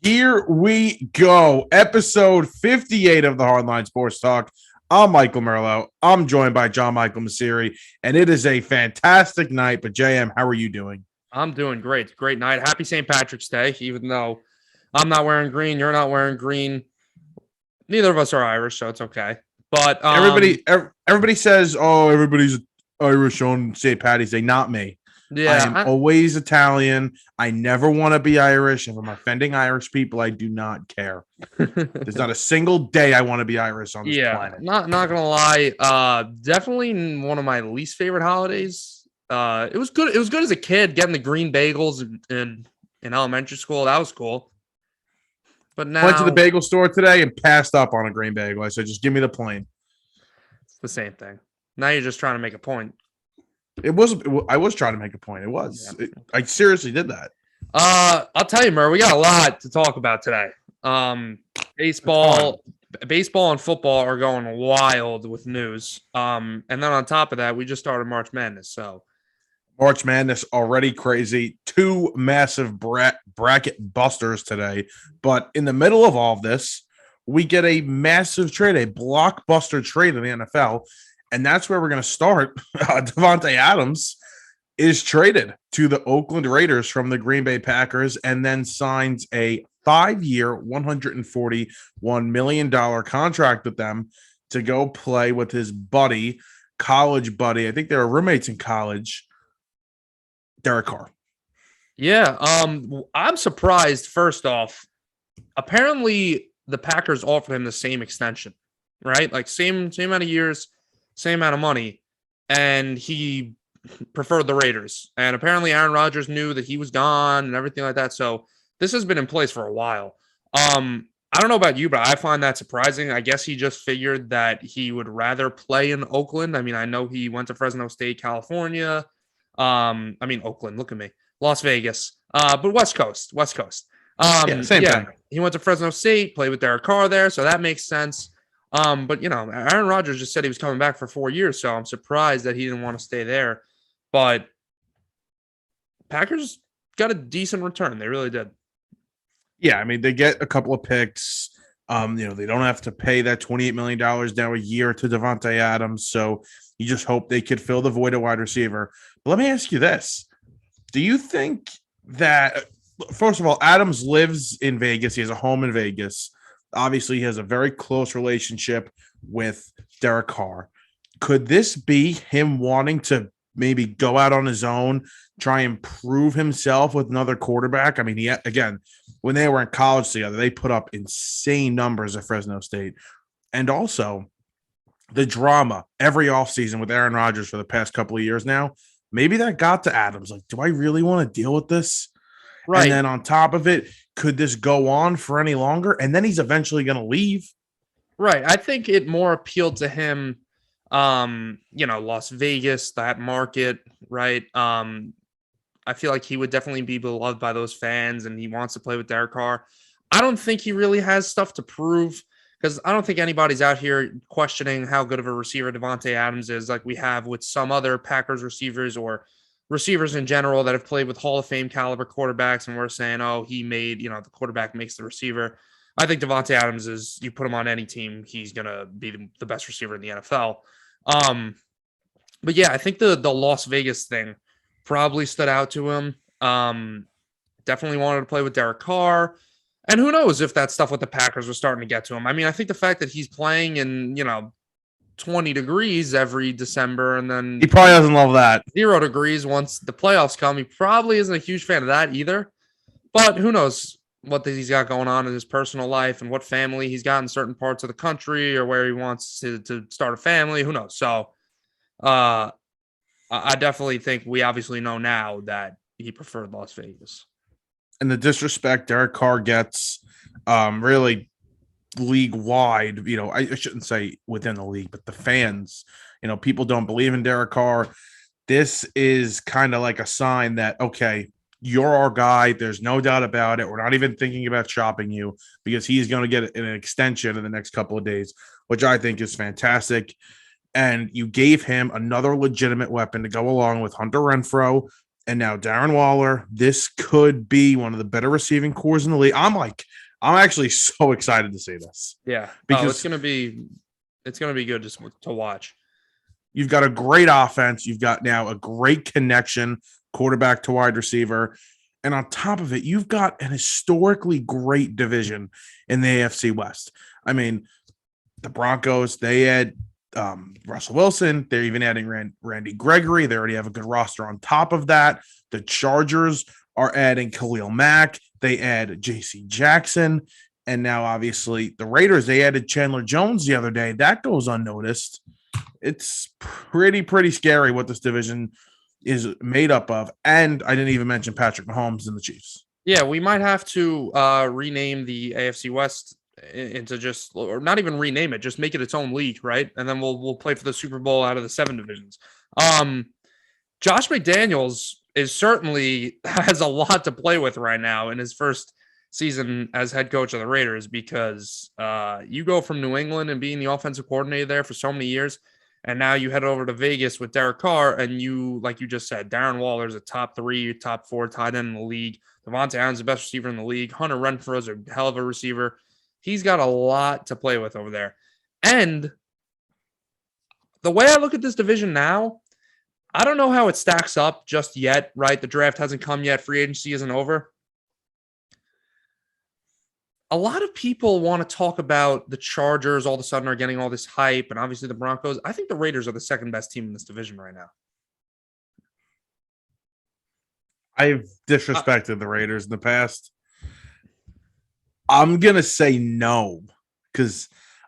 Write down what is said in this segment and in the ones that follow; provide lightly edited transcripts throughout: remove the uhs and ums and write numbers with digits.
Here we go. Episode 58 of the Hardline Sports Talk. I'm Michael Merlo. I'm joined by John Michael Masiri, and it is a fantastic night. But JM, how are you doing? I'm doing great. Great night. Happy St. Patrick's Day, even though I'm not wearing green, you're not wearing green. Neither of us are Irish, so it's okay. But everybody says, "Oh, everybody's Irish on St. Patty's Day." Not me. I am always Italian. I never want to be Irish. If I'm offending Irish people, I do not care. There's not a single day I want to be Irish on this planet. Not gonna lie. Definitely one of my least favorite holidays. It was good. It was good as a kid getting the green bagels in elementary school. That was cool. But now went to the bagel store today and passed up on a green bagel. I said, just give me the plain. It's the same thing. Now you're just trying to make a point. I was trying to make a point. It was. Yeah. I seriously did that. I'll tell you, Murr, we got a lot to talk about today. Baseball and football are going wild with news. And then on top of that, we just started March Madness. So March Madness already crazy. Two massive bracket busters today. But in the middle of all of this, we get a massive trade, a blockbuster trade in the NFL. And that's where we're going to start. Davante Adams is traded to the Oakland Raiders from the Green Bay Packers and then signs a 5-year, $141 million contract with them to go play with his buddy, college buddy. I think they were roommates in college, Derek Carr. Yeah, I'm surprised, first off. Apparently, the Packers offered him the same extension, right? Like same amount of years, same amount of money, and he preferred the Raiders. And apparently Aaron Rodgers knew that he was gone and everything like that. So this has been in place for a while. I don't know about you, but I find that surprising. I guess he just figured that he would rather play in Oakland. I mean, I know he went to Fresno State, California. Oakland, look at me. Las Vegas. But West Coast. Same thing. He went to Fresno State, played with Derek Carr there, so that makes sense. But Aaron Rodgers just said he was coming back for 4 years, so I'm surprised that he didn't want to stay there. But Packers got a decent return. They really did. Yeah, I mean, they get a couple of picks. They don't have to pay that $28 million now a year to Davante Adams. So you just hope they could fill the void at wide receiver. But let me ask you this. Do you think that, first of all, Adams lives in Vegas. He has a home in Vegas. Obviously, he has a very close relationship with Derek Carr. Could this be him wanting to maybe go out on his own, try and prove himself with another quarterback? I mean, again, when they were in college together, they put up insane numbers at Fresno State. And also the drama every offseason with Aaron Rodgers for the past couple of years now, maybe that got to Adams. Like, do I really want to deal with this? Right. And then on top of it, could this go on for any longer? And then he's eventually going to leave. Right. I think it more appealed to him, Las Vegas, that market, right? I feel like he would definitely be beloved by those fans, and he wants to play with Derek Carr. I don't think he really has stuff to prove, because I don't think anybody's out here questioning how good of a receiver Davante Adams is, like we have with some other Packers receivers or receivers in general that have played with Hall of Fame caliber quarterbacks, and we're saying, oh, he made, the quarterback makes the receiver. I think Davante Adams is, you put him on any team, he's going to be the best receiver in the NFL. But yeah, I think the Las Vegas thing probably stood out to him. Definitely wanted to play with Derek Carr. And who knows if that stuff with the Packers was starting to get to him. I mean, I think the fact that he's playing in, 20 degrees every December, and then he probably doesn't love that. 0 degrees once the playoffs come. He probably isn't a huge fan of that either. But who knows what he's got going on in his personal life and what family he's got in certain parts of the country, or where he wants to start a family. Who knows? So I definitely think we obviously know now that he preferred Las Vegas. And the disrespect Derek Carr gets really league wide, I shouldn't say within the league, but the fans, people don't believe in Derek Carr. This is kind of like a sign that, okay, you're our guy. There's no doubt about it. We're not even thinking about shopping you, because he's going to get an extension in the next couple of days, which I think is fantastic. And you gave him another legitimate weapon to go along with Hunter Renfrow and now Darren Waller. This could be one of the better receiving cores in the league. I'm actually so excited to see this Yeah. Oh, because it's gonna be good to watch. you've got a great offense. You've got now a great connection, quarterback to wide receiver. And on top of it, you've got an historically great division in the AFC West. I mean, the Broncos, they had Russell Wilson. They're even adding Randy Gregory. They already have a good roster on top of that. The Chargers are adding Khalil Mack. They add J.C. Jackson. And now, obviously, the Raiders, they added Chandler Jones the other day. That goes unnoticed. It's pretty scary what this division is made up of. And I didn't even mention Patrick Mahomes and the Chiefs. Yeah, we might have to rename the AFC West into just, or not even rename it, just make it its own league, right? And then we'll play for the Super Bowl out of the 7 divisions. Josh McDaniels is certainly has a lot to play with right now in his first season as head coach of the Raiders, because you go from New England and being the offensive coordinator there for so many years, and now you head over to Vegas with Derek Carr, and you, like you just said, Darren Waller's a top 3, top 4 tight end in the league. Devontae Adams is the best receiver in the league. Hunter Renfro's a hell of a receiver. He's got a lot to play with over there. And the way I look at this division now, I don't know how it stacks up just yet, right? The draft hasn't come yet. Free agency isn't over. A lot of people want to talk about the Chargers all of a sudden are getting all this hype, and obviously the Broncos. I think the Raiders are the second best team in this division right now. I've disrespected the Raiders in the past. I'm going to say no, because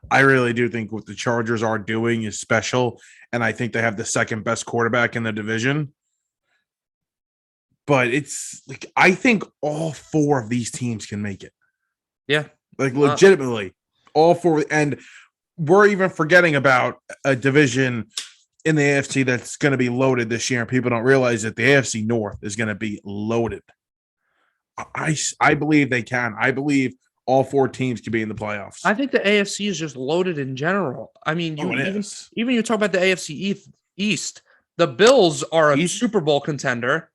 I really do think what the Chargers are doing is special, and I think they have the second best quarterback in the division. But it's like, I think all 4 of these teams can make it. Yeah. Like, legitimately, all 4. And we're even forgetting about a division in the AFC that's going to be loaded this year, and people don't realize that the AFC North is going to be loaded. I believe they can. I believe all 4 teams can be in the playoffs. I think the AFC is just loaded in general. I mean, even you talk about the AFC East, the Bills are a Super Bowl contender.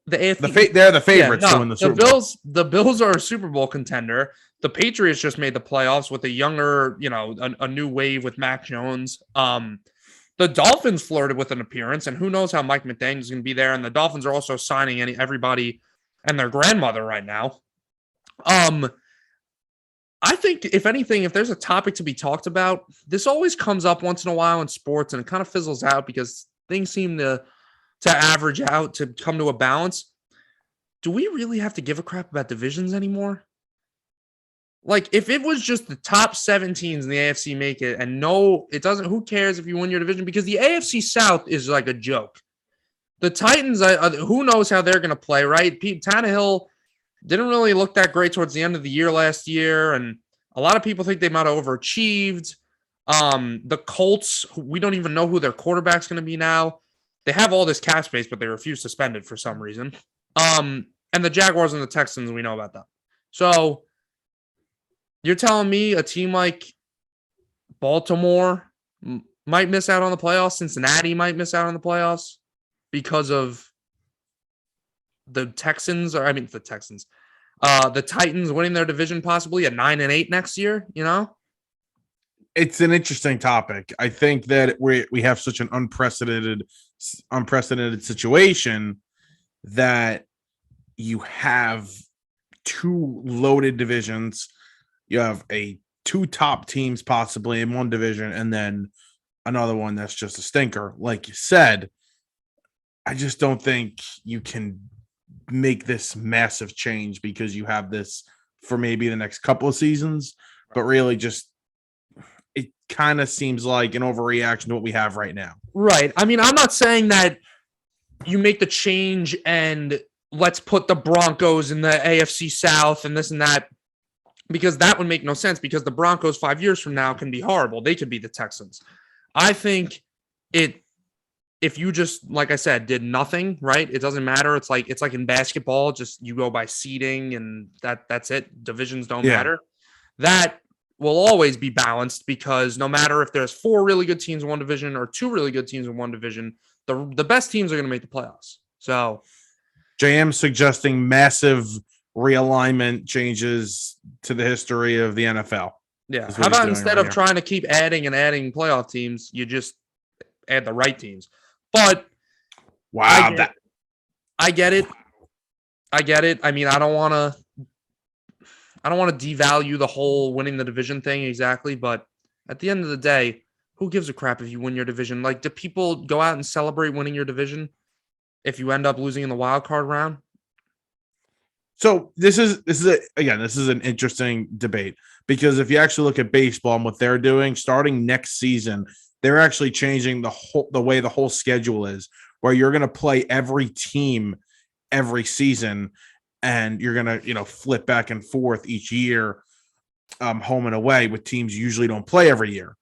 The AFC, they're the favorites to win the Super Bowl. The Bills are a Super Bowl contender. The Patriots just made the playoffs with a younger, a new wave with Mac Jones. The Dolphins flirted with an appearance, and who knows how Mike McDaniel is going to be there. And the Dolphins are also signing everybody and their grandmother right now. I think, if anything, if there's a topic to be talked about, this always comes up once in a while in sports, and it kind of fizzles out because things seem to average out, to come to a balance. Do we really have to give a crap about divisions anymore? Like, if it was just the top 7 teams in the AFC make it, and it doesn't, who cares if you win your division? Because the AFC South is like a joke. The Titans, who knows how they're going to play, right? Pete Tannehill didn't really look that great towards the end of the year last year, and a lot of people think they might have overachieved. The Colts, we don't even know who their quarterback's going to be now. They have all this cap space, but they refuse to spend it for some reason. And the Jaguars and the Texans, we know about that. So you're telling me a team like Baltimore might miss out on the playoffs? Cincinnati might miss out on the playoffs because of the Titans winning their division possibly at 9-8 next year, It's an interesting topic. I think that we have such an unprecedented situation that you have 2 loaded divisions. You have 2 top teams possibly in one division, and then another one that's just a stinker. Like you said, I just don't think you can make this massive change because you have this for maybe the next couple of seasons, but really just it kind of seems like an overreaction to what we have right now. Right. I mean, I'm not saying that you make the change and let's put the Broncos in the AFC South and this and that, because that would make no sense, because the Broncos 5 years from now can be horrible. They could be the Texans. I think if you just, like I said, did nothing, right? It doesn't matter. It's like in basketball, just you go by seeding and that's it. Divisions don't matter. That will always be balanced, because no matter if there's 4 really good teams in one division or 2 really good teams in one division, the best teams are going to make the playoffs. So JM suggesting massive realignment changes to the history of the NFL. Yeah. How about instead of trying to keep adding and adding playoff teams, you just add the right teams? But wow, I get it. I get it. I mean, I don't want to devalue the whole winning the division thing exactly, but at the end of the day, who gives a crap if you win your division? Like, do people go out and celebrate winning your division if you end up losing in the wild card round? So this is an interesting debate, because if you actually look at baseball and what they're doing starting next season, they're actually changing the way the whole schedule is, where you're going to play every team every season, and you're going to flip back and forth each year, home and away, with teams you usually don't play every year.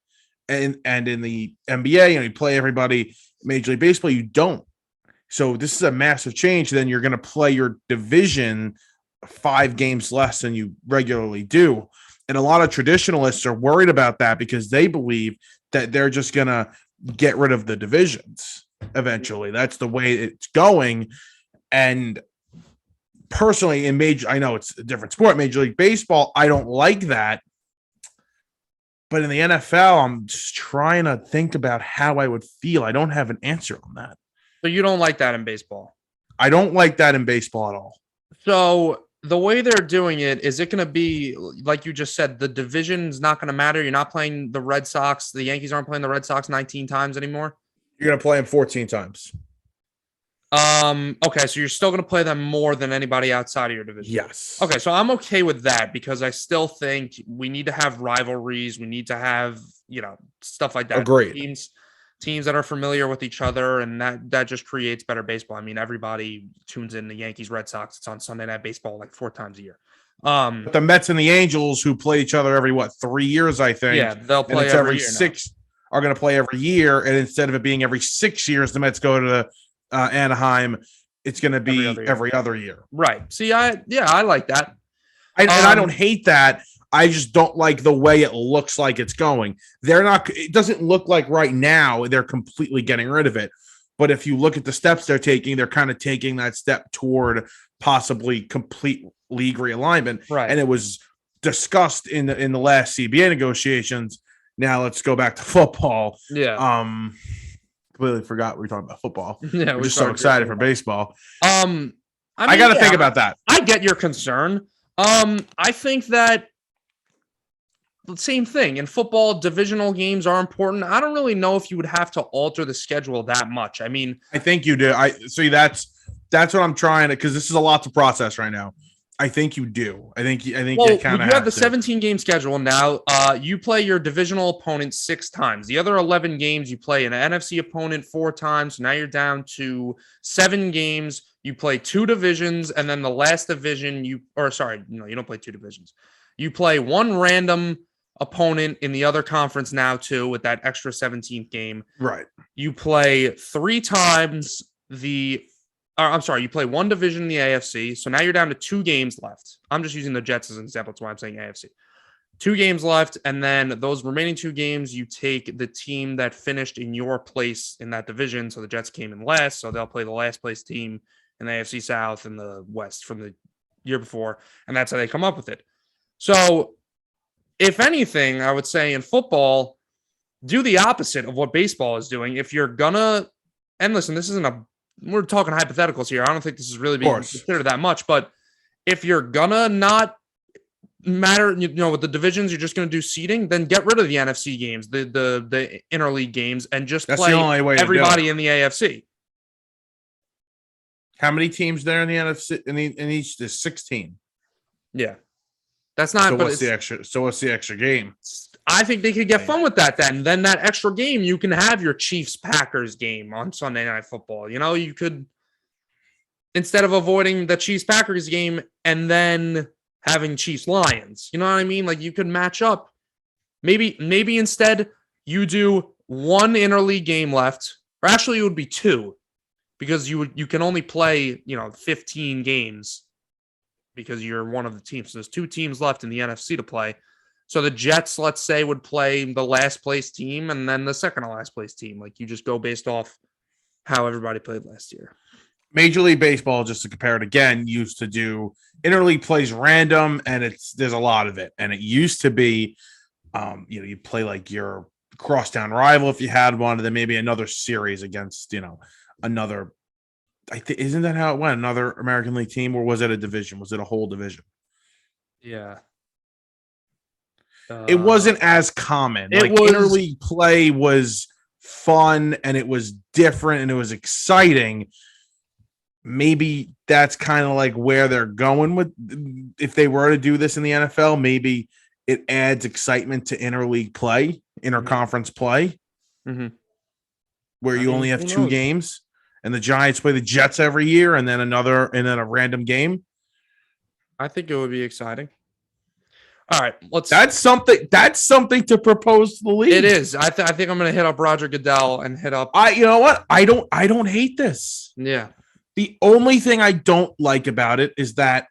And in the NBA, you play everybody. Major League Baseball, you don't. So this is a massive change. Then you're going to play your division 5 games less than you regularly do. And a lot of traditionalists are worried about that, because they believe that they're just going to get rid of the divisions eventually. That's the way it's going. And personally, I know it's a different sport, Major League Baseball, I don't like that. But in the NFL, I'm just trying to think about how I would feel. I don't have an answer on that. So you don't like that in baseball? I don't like that in baseball at all. So the way they're doing it, is it going to be, like you just said, the division's not going to matter? You're not playing the Red Sox. The Yankees aren't playing the Red Sox 19 times anymore? You're going to play them 14 times. Okay, so you're still going to play them more than anybody outside of your division. Yes. Okay, so I'm okay with that, because I still think we need to have rivalries. We need to have, stuff like that. Agreed. Teams that are familiar with each other, and that just creates better baseball. I mean, everybody tunes in the Yankees, Red Sox. It's on Sunday Night Baseball like 4 times a year. But the Mets and the Angels, who play each other every 3 years, I think. Yeah, they'll play every year 6 now. Are going to play every year, and instead of it being every 6 years, the Mets go to Anaheim. It's going to be every other year. Right. See, I like that. And I don't hate that. I just don't like the way it looks like it's going. It doesn't look like right now they're completely getting rid of it. But if you look at the steps they're taking, they're kind of taking that step toward possibly complete league realignment. Right. And it was discussed in the last CBA negotiations. Now let's go back to football. Yeah. Completely forgot we were talking about football. Yeah, we're just so excited for baseball. I mean, I got to think about that. I get your concern. I think that the same thing in football, divisional games are important. I don't really know if you would have to alter the schedule that much. I mean, I think you do. I see. That's what I'm trying to, because this is a lot to process right now. I think you do. I think you kind of have the 17-game schedule now. You play your divisional opponent 6 times. The other 11 games, you play an NFC opponent 4 times. So now you're down to 7 games. You play 2 divisions, and then the last division, you don't play 2 divisions. You play 1 random opponent in the other conference now too, with that extra 17th game. Right. You play 3 times you play 1 division in the AFC. So now you're down to 2 games left. I'm just using the Jets as an example. That's why I'm saying AFC. 2 games left. And then those remaining 2 games, you take the team that finished in your place in that division. So the Jets came in last. So they'll play the last place team in the AFC South and the West from the year before. And that's how they come up with it. So if anything, I would say in football, do the opposite of what baseball is doing. If you're gonna, and listen, we're talking hypotheticals here. I don't think this is really being considered that much, but if you're gonna not matter, with the divisions, you're just gonna do seeding, then get rid of the NFC games, the interleague games, and just play everybody in the AFC. How many teams there in the NFC? In each, there's 16. Yeah. That's not. So what's the extra game? I think they could get fun with that then. Then that extra game, you can have your Chiefs-Packers game on Sunday Night Football. You could, instead of avoiding the Chiefs-Packers game and then having Chiefs-Lions. You know what I mean? Like, you could match up. Maybe instead you do 1 interleague game left. Or actually, it would be 2. Because you can only play, 15 games. Because you're one of the teams. So there's 2 teams left in the NFC to play. So the Jets, let's say, would play the last place team and then the second to last place team. Like, you just go based off how everybody played last year. Major League Baseball, just to compare it again, used to do interleague plays random, and there's a lot of it. And it used to be, you play like your crosstown rival if you had one, and then maybe another series against, another. I think isn't that how it went? Another American League team, or was it a division? Was it a whole division? Yeah. It wasn't as common. It Like was interleague play was fun and it was different and it was exciting. Maybe that's kind of like where they're going with. If they were to do this in the NFL, maybe it adds excitement to interleague play, interconference play, where you only have two games, and the Giants play the Jets every year, and then a random game. I think it would be exciting. All right, That's something to propose to the league. It is. I think I'm going to hit up Roger Goodell and hit up. You know what? I don't hate this. Yeah. The only thing I don't like about it is that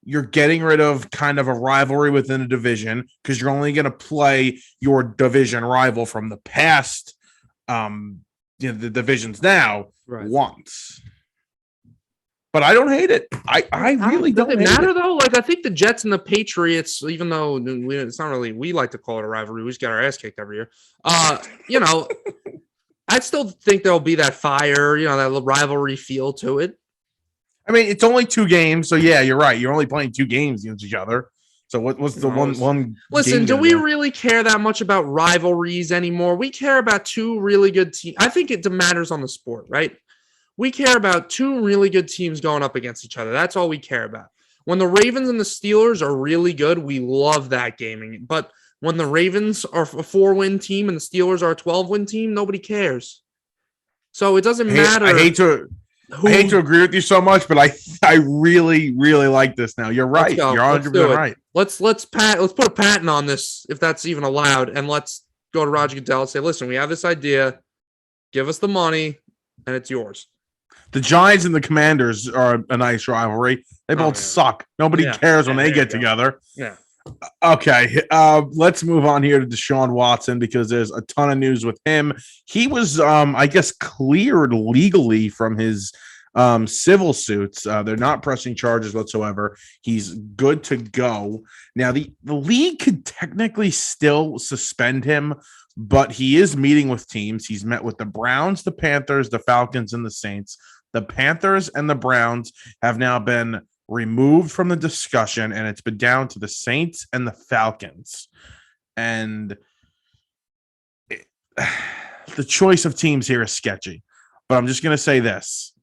you're getting rid of kind of a rivalry within a division because you're only going to play your division rival from the past, the divisions now once. But I don't hate it. I really don't hate it. Does it matter though? Like I think the Jets and the Patriots, even though it's not really, we like to call it a rivalry. We just get our ass kicked every year. I still think there'll be that fire, that rivalry feel to it. I mean, it's only 2 games, so yeah, you're right. You're only playing 2 games against each other. So what's the one? Listen, do we really care that much about rivalries anymore? We care about 2 really good teams. I think it matters on the sport, right? We care about 2 really good teams going up against each other. That's all we care about. When the Ravens and the Steelers are really good, we love that gaming. But when the Ravens are a 4-win team and the Steelers are a 12-win team, nobody cares. So it doesn't matter. I hate to agree with you so much, but I really, really like this now. You're right. You're 100% right. Let's put a patent on this, if that's even allowed, and let's go to Roger Goodell and say, listen, we have this idea. Give us the money, and it's yours. The Giants and the Commanders are a nice rivalry. They both suck. Nobody cares when they get together. Yeah. Okay. Let's move on here to Deshaun Watson because there's a ton of news with him. He was, I guess, cleared legally from his civil suits. They're not pressing charges whatsoever. He's good to go. Now, the league could technically still suspend him, but he is meeting with teams. He's met with the Browns, the Panthers, the Falcons, and the Saints. The Panthers and the Browns have now been removed from the discussion, and it's been down to the Saints and the Falcons. And the choice of teams here is sketchy. But I'm just going to say this.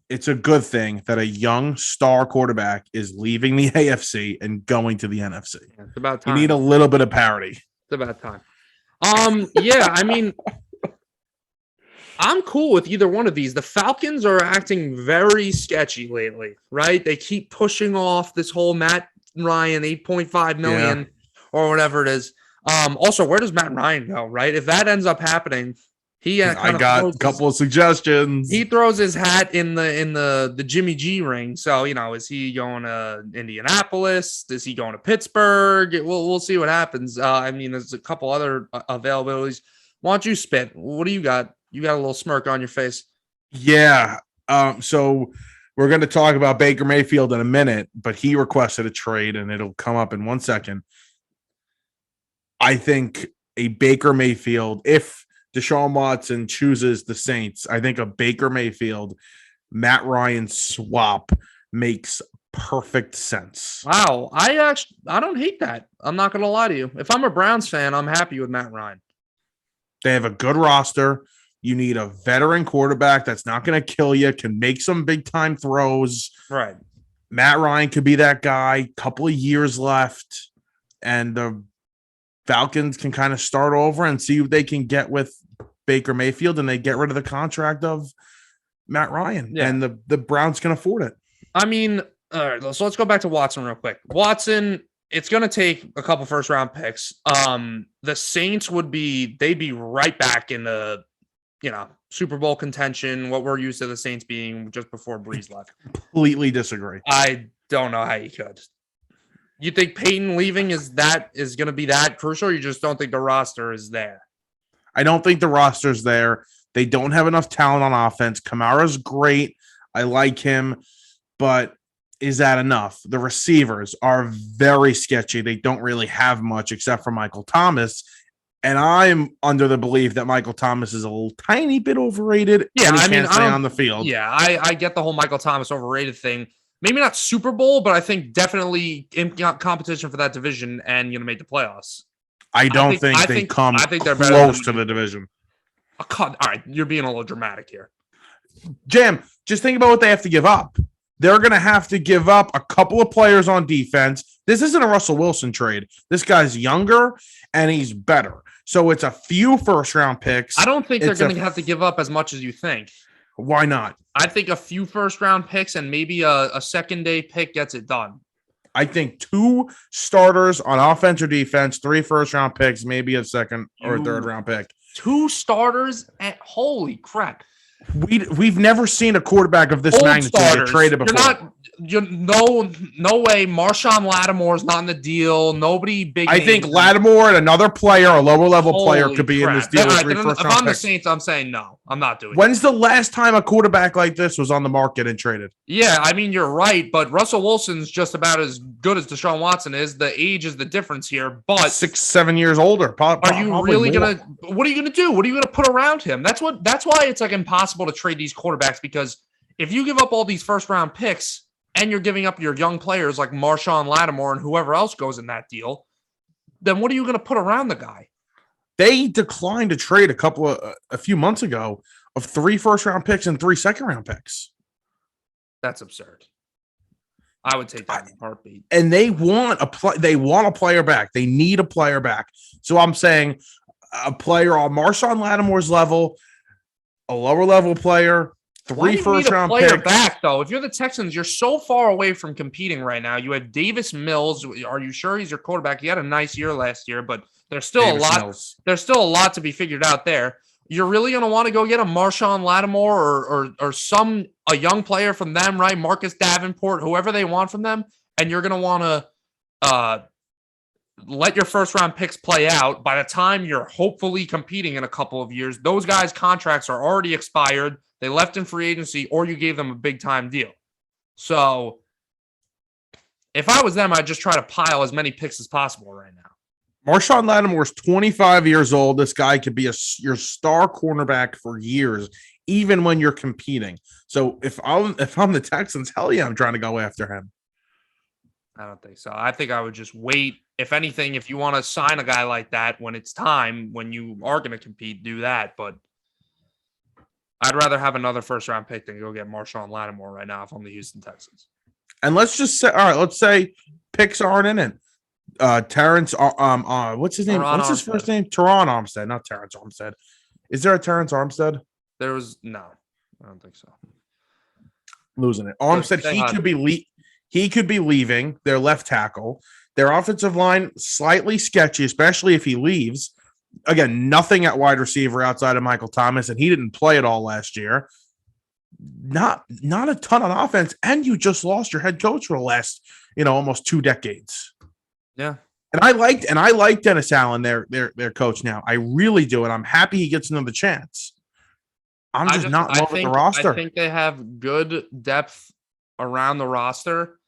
It's a good thing that a young star quarterback is leaving the AFC and going to the NFC. It's about time. You need a little bit of parity. It's about time. Yeah, I mean, I'm cool with either one of these. The Falcons are acting very sketchy lately, right? They keep pushing off this whole Matt Ryan $8.5 million or whatever it is. Also, where does Matt Ryan go, right? If that ends up happening, I got a couple of suggestions. He throws his hat in the Jimmy G ring. So, is he going to Indianapolis? Is he going to Pittsburgh? We'll see what happens. I mean, there's a couple other availabilities. Why don't you spit? What do you got? You got a little smirk on your face. Yeah. So we're going to talk about Baker Mayfield in a minute, but he requested a trade, and it'll come up in 1 second. I think a Baker Mayfield, if Deshaun Watson chooses the Saints, I think a Baker Mayfield, Matt Ryan swap makes perfect sense. Wow. I don't hate that. I'm not going to lie to you. If I'm a Browns fan, I'm happy with Matt Ryan. They have a good roster. You need a veteran quarterback that's not going to kill you, can make some big-time throws. Right. Matt Ryan could be that guy. Couple of years left, and the Falcons can kind of start over and see what they can get with Baker Mayfield, and they get rid of the contract of Matt Ryan, and the Browns can afford it. I mean, all right, so let's go back to Watson real quick. Watson, it's going to take a couple first-round picks. The Saints they'd be right back in the Super Bowl contention, what we're used to the Saints being just before Breeze left. Completely disagree. I don't know how you could. You think Peyton leaving is going to be that crucial, or you just don't think the roster is there? I don't think the roster's there. They don't have enough talent on offense. Kamara's great. I like him, but is that enough? The receivers are very sketchy. They don't really have much except for Michael Thomas. And I'm under the belief that Michael Thomas is a little tiny bit overrated. Yeah, and he I mean, can't stay on the field. Yeah, I get the whole Michael Thomas overrated thing. Maybe not Super Bowl, but I think definitely in competition for that division and make the playoffs. I don't think they come they're better close to the division. All right, you're being a little dramatic here. Jam, just think about what they have to give up. They're going to have to give up a couple of players on defense. This isn't a Russell Wilson trade. This guy's younger and he's better. So it's a few first-round picks. I don't think they're going to have to give up as much as you think. Why not? I think a few first-round picks and maybe a second-day pick gets it done. I think 2 starters on offense or defense, 3 first-round picks, maybe a second or third-round pick. 2 starters? Holy crap. We've never seen a quarterback of this Old magnitude get traded before. No way. Marshawn Lattimore's not in the deal. Nobody big. I think Lattimore and another player, a lower level player, could be in this deal. Right, if I'm the Saints, I'm saying no. I'm not doing it. When's the last time a quarterback like this was on the market and traded? Yeah, I mean, you're right, but Russell Wilson's just about as good as Deshaun Watson is. The age is the difference here, but 6-7 years older. Are you really what are you gonna do? What are you gonna put around him? That's why it's like impossible to trade these quarterbacks, because if you give up all these first round picks and you're giving up your young players like Marshawn Lattimore and whoever else goes in that deal, then what are you going to put around the guy? They declined to trade a few months ago of 3 first-round picks and 3 second-round picks. That's absurd. I would take that in a heartbeat. And they want a player back. They need a player back. So I'm saying a player on Marshawn Lattimore's level, a lower level player, 3 first-round picks. Back though, if you're the Texans, you're so far away from competing right now. You have Davis Mills. Are you sure he's your quarterback? He had a nice year last year, but there's still a lot. There's still a lot to be figured out there. You're really going to want to go get a Marshawn Lattimore or a young player from them, right? Marcus Davenport, whoever they want from them, and you're going to want to let your first-round picks play out. By the time you're hopefully competing in a couple of years, those guys' contracts are already expired. They left in free agency, or you gave them a big-time deal. So if I was them, I'd just try to pile as many picks as possible right now. Marshawn Lattimore is 25 years old. This guy could be your star cornerback for years, even when you're competing. So if I'm the Texans, hell yeah, I'm trying to go after him. I don't think so. I think I would just wait. If anything, if you want to sign a guy like that when it's time, when you are going to compete, do that. But I'd rather have another first-round pick than go get Marshawn Lattimore right now if I'm the Houston Texans. And let's just say, all right, let's say picks aren't in it. Terrence, what's his name? What's his first name? Teron Armstead, not Terrence Armstead. Is there a Terrence Armstead? There was no. I don't think so. Losing it. Armstead, he could be leaving. Their left tackle. Their offensive line slightly sketchy, especially if he leaves. Again, nothing at wide receiver outside of Michael Thomas, and he didn't play at all last year. Not a ton on offense, and you just lost your head coach for the last, almost 2 decades. Yeah. And I like Dennis Allen, their coach now. I really do, and I'm happy he gets another chance. I'm just not in love with the roster. I think they have good depth around the roster,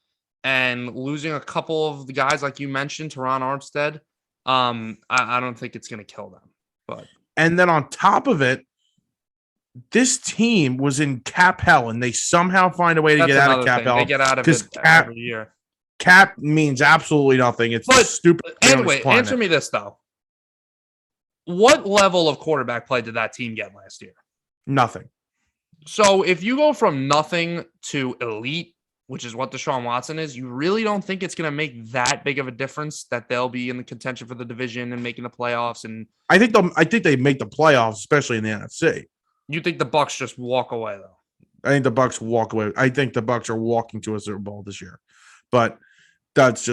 and losing a couple of the guys like you mentioned, Teron Armstead, I don't think it's going to kill them. And then on top of it, this team was in cap hell, and they somehow find a way to get out of cap hell. They get out of it every year. Cap means absolutely nothing. It's stupid. Anyway, answer me this, though. What level of quarterback play did that team get last year? Nothing. So if you go from nothing to elite, which is what Deshaun Watson is, you really don't think it's going to make that big of a difference that they'll be in the contention for the division and making the playoffs? And I think they make the playoffs, especially in the NFC. You think the Bucs just walk away, though? I think the Bucs walk away. I think the Bucs are walking to a Super Bowl this year, but that's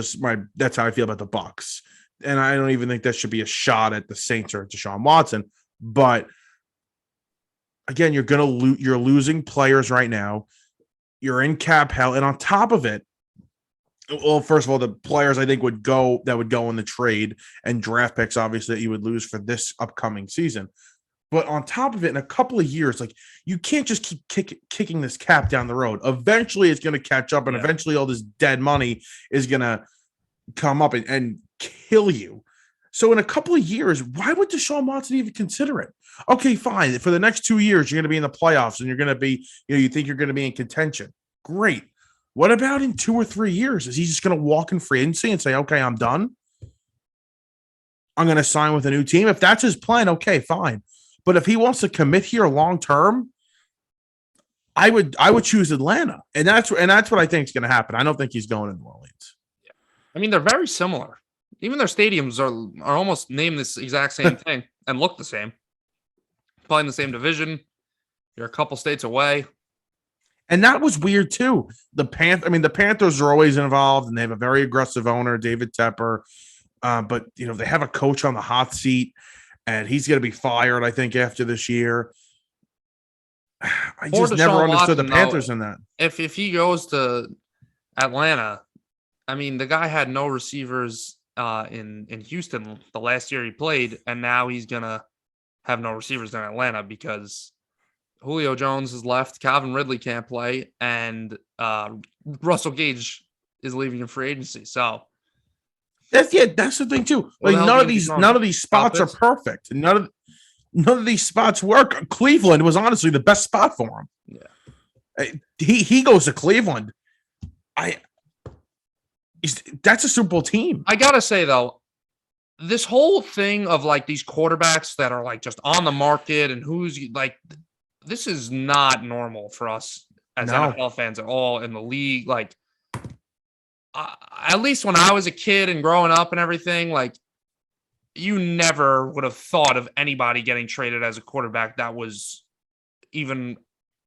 how I feel about the Bucs. And I don't even think that should be a shot at the Saints or Deshaun Watson. But again, you're losing players right now. You're in cap hell, and on top of it, well, first of all, the players I think would go in the trade and draft picks, obviously, that you would lose for this upcoming season. But on top of it, in a couple of years, like you can't just keep kicking this cap down the road. Eventually, it's going to catch up, and Yeah. eventually, all this dead money is going to come up and kill you. So, in a couple of years, why would Deshaun Watson even consider it? Okay, fine. For the next 2 years, you're going to be in the playoffs, and you're going to be, you think you're going to be in contention. Great. What about in 2 or 3 years? Is he just going to walk in free agency and say, "Okay, I'm done. I'm going to sign with a new team"? If that's his plan, okay, fine. But if he wants to commit here long term, I would choose Atlanta, and that's what I think is going to happen. I don't think he's going to New Orleans. I mean, they're very similar. Even their stadiums are almost named this exact same thing and look the same. Playing the same division. You're a couple states away. And that was weird too. The Panthers are always involved, and they have a very aggressive owner, David Tepper. But they have a coach on the hot seat, and he's going to be fired, I think, after this year. I For just never Deshaun understood Watson, the Panthers though, in that. if he goes to Atlanta, I mean, the guy had no receivers in Houston the last year he played, and now he's gonna have no receivers in Atlanta because Julio Jones has left, Calvin Ridley can't play, and Russell Gage is leaving in free agency. So That's the thing too. Where Like the hell none do of you these think none of these spots are picks? perfect. None of these spots work. Cleveland was honestly the best spot for him. Yeah. He goes to Cleveland. That's a Super Bowl team. I gotta say though, this whole thing of like these quarterbacks that are like just on the market and who's like, this is not normal for us as No. NFL fans at all in the league. Like, at least when I was a kid and growing up and everything, like you never would have thought of anybody getting traded as a quarterback that was even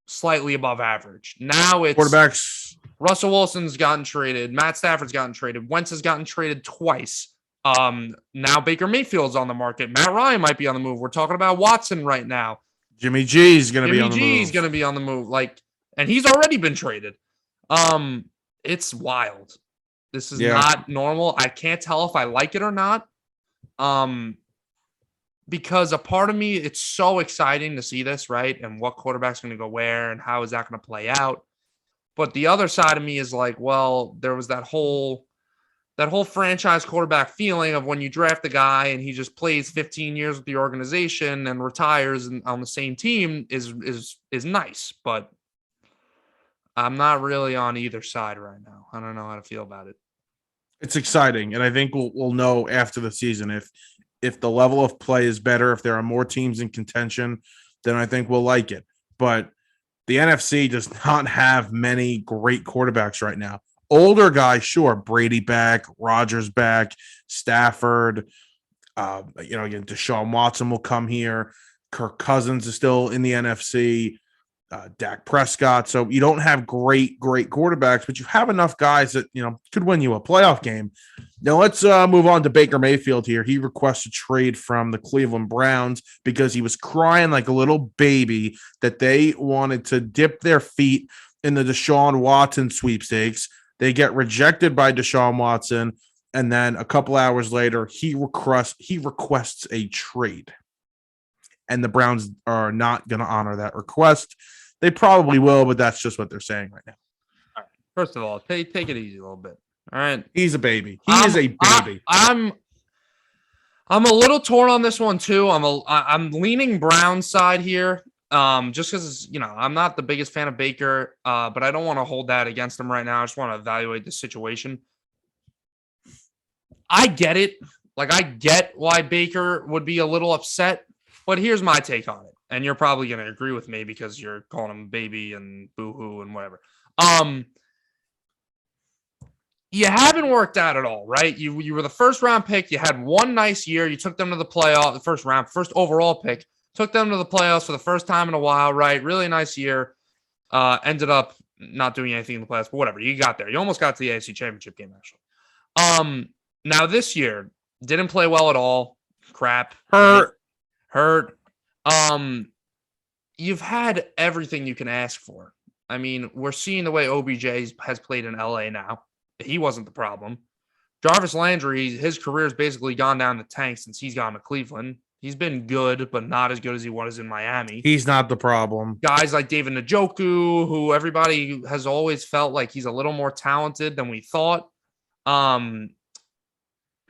slightly above average. Now it's Quarterbacks. Russell Wilson's gotten traded, Matt Stafford's gotten traded, Wentz has gotten traded twice. Now Baker Mayfield's on the market. Matt Ryan might be on the move. We're talking about Watson right now. Jimmy G is going to be on the Jimmy G move. is going to be on the move. Like, and he's already been traded. It's wild. This is not normal. I can't tell if I like it or not. Because a part of me, it's so exciting to see this, right? And what quarterback's going to go where and how is that going to play out? But the other side of me is like, well, there was that whole franchise quarterback feeling of when you draft a guy and he just plays 15 years with the organization and retires on the same team is nice, but I'm not really on either side right now. I don't know how to feel about it. It's exciting, and I think we'll know after the season if the level of play is better, if there are more teams in contention, then I think we'll like it. But the NFC does not have many great quarterbacks right now. Older guys, sure, Brady back, Rodgers back, Stafford. Again, Deshaun Watson will come here. Kirk Cousins is still in the NFC. Dak Prescott. So you don't have great quarterbacks, but you have enough guys that could win you a playoff game. Now let's move on to Baker Mayfield here. He requested trade from the Cleveland Browns because he was crying like a little baby that they wanted to dip their feet in the Deshaun Watson sweepstakes. They get rejected by Deshaun Watson, and then a couple hours later, he requests a trade. And the Browns are not going to honor that request. They probably will, but that's just what they're saying right now. All right. First of all, take it easy a little bit. All right. He's a baby. He is a baby. I'm a little torn on this one too. I'm leaning Brown side here. Just because I'm not the biggest fan of Baker, but I don't want to hold that against him right now. I just want to evaluate the situation. I get it. Like I get why Baker would be a little upset, but here's my take on it. And you're probably going to agree with me because you're calling him baby and boo-hoo and whatever. You haven't worked out at all, right? You were the first round pick. You had one nice year. You took them to the playoff, the first overall pick. Took them to the playoffs for the first time in a while, right? Really nice year. Ended up not doing anything in the playoffs, but whatever. You got there. You almost got to the AFC Championship game, actually. Now this year, didn't play well at all. Crap. Hurt. You've had everything you can ask for. I mean, we're seeing the way OBJ has played in LA now. He wasn't the problem. Jarvis Landry, his career's basically gone down the tank since he's gone to Cleveland. He's been good, but not as good as he was in Miami. He's not the problem. Guys like David Njoku, who everybody has always felt like he's a little more talented than we thought.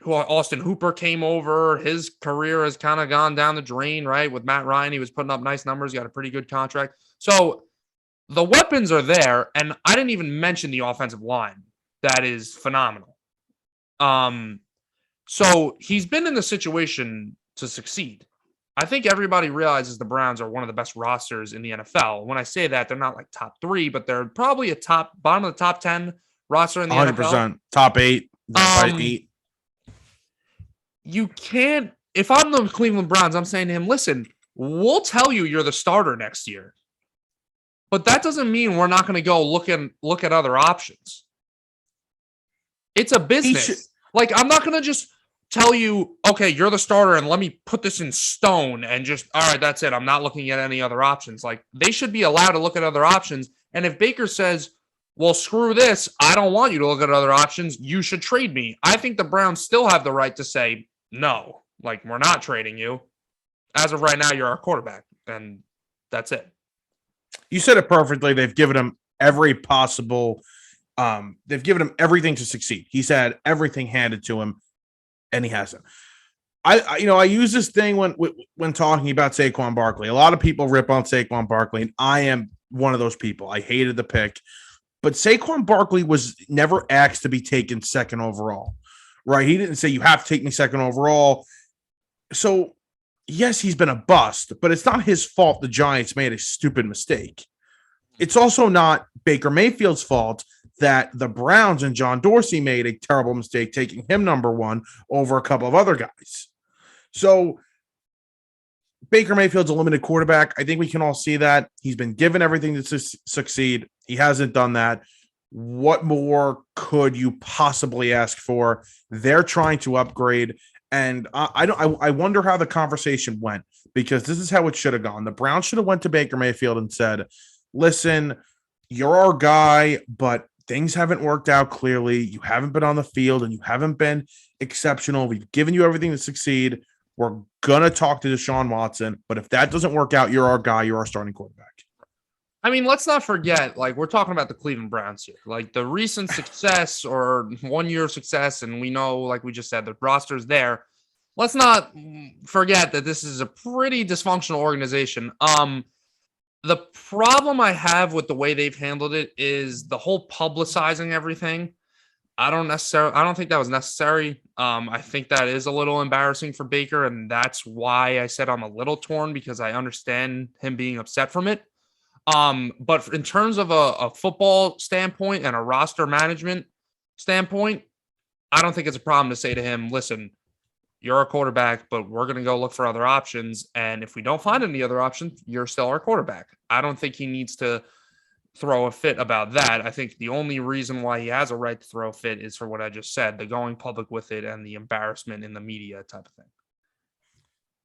Who Austin Hooper came over. His career has kind of gone down the drain, right? With Matt Ryan, he was putting up nice numbers, got a pretty good contract. So the weapons are there, and I didn't even mention the offensive line. That is phenomenal. So he's been in the situation to succeed. I think everybody realizes the Browns are one of the best rosters in the NFL. When I say that, they're not like top 3, but they're probably bottom of the top 10 roster in the 100%. NFL. Top 8. 8. You can't, if I'm the Cleveland Browns, I'm saying to him, listen, we'll tell you you're the starter next year. But that doesn't mean we're not going to go look at other options. It's a business. Like, I'm not going to just tell you, okay, you're the starter and let me put this in stone and just, all right, that's it. I'm not looking at any other options. Like, they should be allowed to look at other options. And if Baker says, well, screw this, I don't want you to look at other options, you should trade me. I think the Browns still have the right to say, no, like, we're not trading you. As of right now, you're our quarterback. And that's it. You said it perfectly. They've given him every possible, they've given him everything to succeed. He's had everything handed to him, and he hasn't. I use this thing when talking about Saquon Barkley. A lot of people rip on Saquon Barkley, and I am one of those people. I hated the pick. But Saquon Barkley was never asked to be taken second overall, right? He didn't say, you have to take me second overall. So, yes, he's been a bust, but it's not his fault the Giants made a stupid mistake. It's also not Baker Mayfield's fault that the Browns and John Dorsey made a terrible mistake taking him number 1 over a couple of other guys. So, Baker Mayfield's a limited quarterback. I think we can all see that. He's been given everything to succeed. He hasn't done that. What more could you possibly ask for? They're trying to upgrade, and I wonder how the conversation went, because this is how it should have gone. The Browns should have went to Baker Mayfield and said, listen, you're our guy, but things haven't worked out clearly. You haven't been on the field, and you haven't been exceptional. We've given you everything to succeed. We're going to talk to Deshaun Watson, but if that doesn't work out, you're our guy. You're our starting quarterback. I mean, let's not forget, like, we're talking about the Cleveland Browns here. Like, the recent success or 1 year of success, and we know, like we just said, the roster's there. Let's not forget that this is a pretty dysfunctional organization. The problem I have with the way they've handled it is the whole publicizing everything. I don't think that was necessary. I think that is a little embarrassing for Baker, and that's why I said I'm a little torn, because I understand him being upset from it. But in terms of a football standpoint and a roster management standpoint, I don't think it's a problem to say to him, listen, you're a quarterback, but we're going to go look for other options. And if we don't find any other options, you're still our quarterback. I don't think he needs to throw a fit about that. I think the only reason why he has a right to throw a fit is for what I just said, the going public with it and the embarrassment in the media type of thing.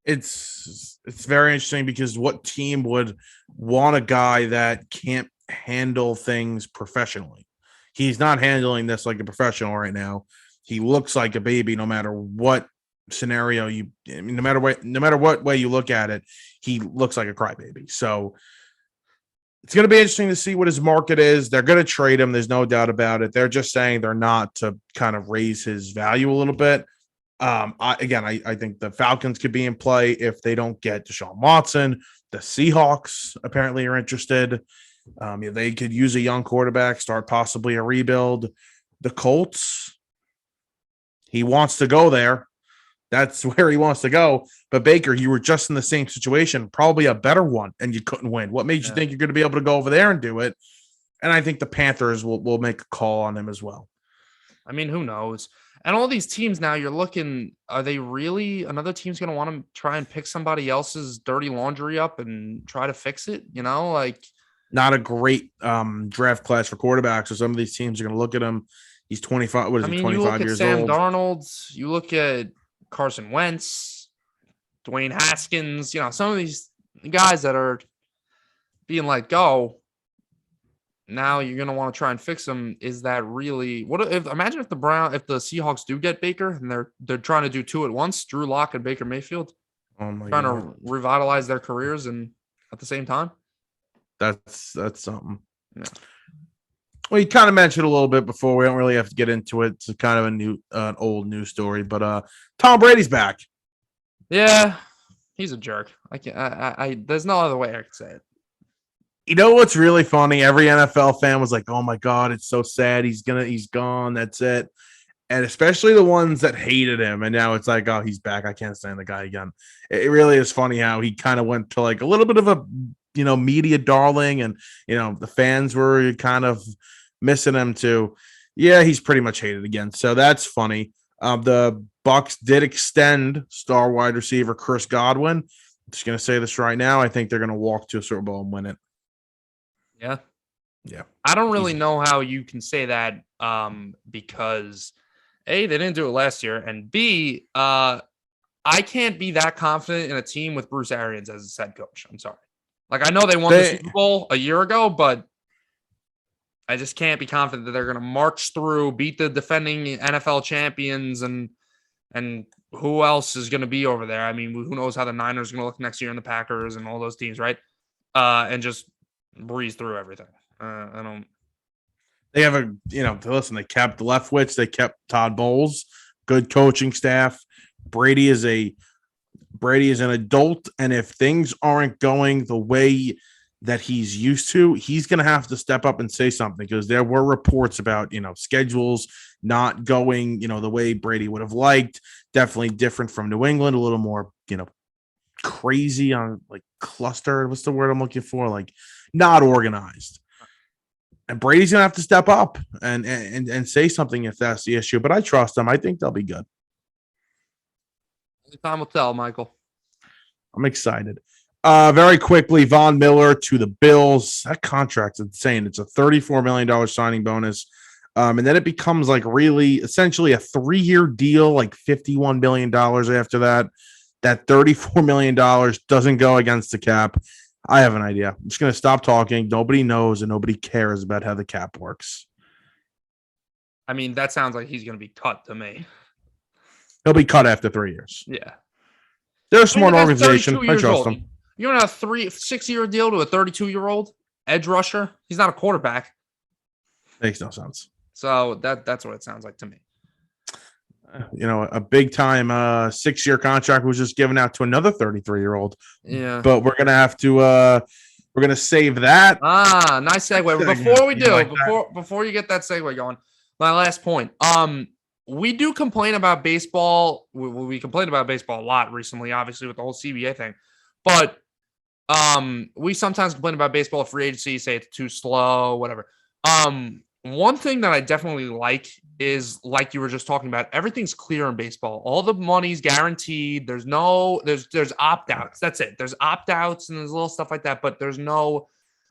It's very interesting, because what team would want a guy that can't handle things professionally? He's not handling this like a professional right now. He looks like a baby no matter what scenario no matter what way you look at it, he looks like a crybaby. So it's going to be interesting to see what his market is. They're going to trade him. There's no doubt about it. They're just saying they're not, to kind of raise his value a little bit. I think the Falcons could be in play if they don't get Deshaun Watson. The Seahawks apparently are interested. They could use a young quarterback, start possibly a rebuild. The Colts, he wants to go there. That's where he wants to go. But Baker, you were just in the same situation, probably a better one, and you couldn't win. What made you think you're going to be able to go over there and do it? And I think the Panthers will make a call on him as well. I mean, who knows? And all these teams now, you're looking, are they really, another team's going to want to try and pick somebody else's dirty laundry up and try to fix it? You know, like, not a great draft class for quarterbacks. So some of these teams are going to look at him. He's 25. What is he? 25 years Sam old. Darnold. You look at Carson Wentz, Dwayne Haskins. You know, some of these guys that are being let go. Now you're going to want to try and fix them. Is that really imagine if the Seahawks do get Baker and they're trying to do two at once, Drew Lock and Baker Mayfield? Oh my trying god, to revitalize their careers and at the same time. that's something. Yeah. Well, you kind of mentioned a little bit before. We don't really have to get into it. It's kind of an old news story, but Tom Brady's back. Yeah, he's a jerk. I can't. There's no other way I could say it. You know what's really funny? Every NFL fan was like, "Oh my god, it's so sad. He's gone. That's it." And especially the ones that hated him. And now it's like, "Oh, he's back. I can't stand the guy again." It really is funny how he kind of went to like a little bit of a media darling, and the fans were kind of missing him too. Yeah, he's pretty much hated again. So that's funny. The Bucks did extend star wide receiver Chris Godwin. I'm just gonna say this right now. I think they're gonna walk to a Super Bowl and win it. Yeah. Yeah. I don't really Easy. know how you can say that because A, they didn't do it last year, and B, I can't be that confident in a team with Bruce Arians as his head coach. I'm sorry. Like I know they won the Super Bowl a year ago, but I just can't be confident that they're going to march through, beat the defending NFL champions, and who else is going to be over there? I mean, who knows how the Niners are going to look next year and the Packers and all those teams, right? And just breeze through everything. I don't. They have listen, they kept Leftwich, they kept Todd Bowles, good coaching staff. Brady is an adult, and if things aren't going the way that he's used to, he's going to have to step up and say something, because there were reports about, schedules not going, the way Brady would have liked. Definitely different from New England, a little more, crazy on like clustered. What's the word I'm looking for? Like not organized. And Brady's gonna have to step up and say something if that's the issue. But I trust them. I think they'll be good. Time will tell, Michael. I'm excited. Very quickly, Von Miller to the Bills. That contract's insane. It's a $34 million signing bonus. And then it becomes like really essentially a 3-year deal, like $51 million after that. That $34 million doesn't go against the cap. I have an idea. I'm just going to stop talking. Nobody knows and nobody cares about how the cap works. I mean, that sounds like he's going to be cut to me. He'll be cut after 3 years. Yeah. They're a smart organization. I trust them. You're going to have a 6-year deal to a 32-year-old edge rusher? He's not a quarterback. Makes no sense. So that's what it sounds like to me. A big time 6-year contract was just given out to another 33-year-old. Yeah. But we're gonna save that. Nice segue. Before we do, before you get that segue going, my last point. We do complain about baseball. We complained about baseball a lot recently, obviously with the whole CBA thing. But we sometimes complain about baseball free agency, say it's too slow, whatever. One thing that I definitely like is, like you were just talking about, everything's clear in baseball. All the money's guaranteed. There's opt-outs. That's it. There's opt-outs and there's little stuff like that, but there's no,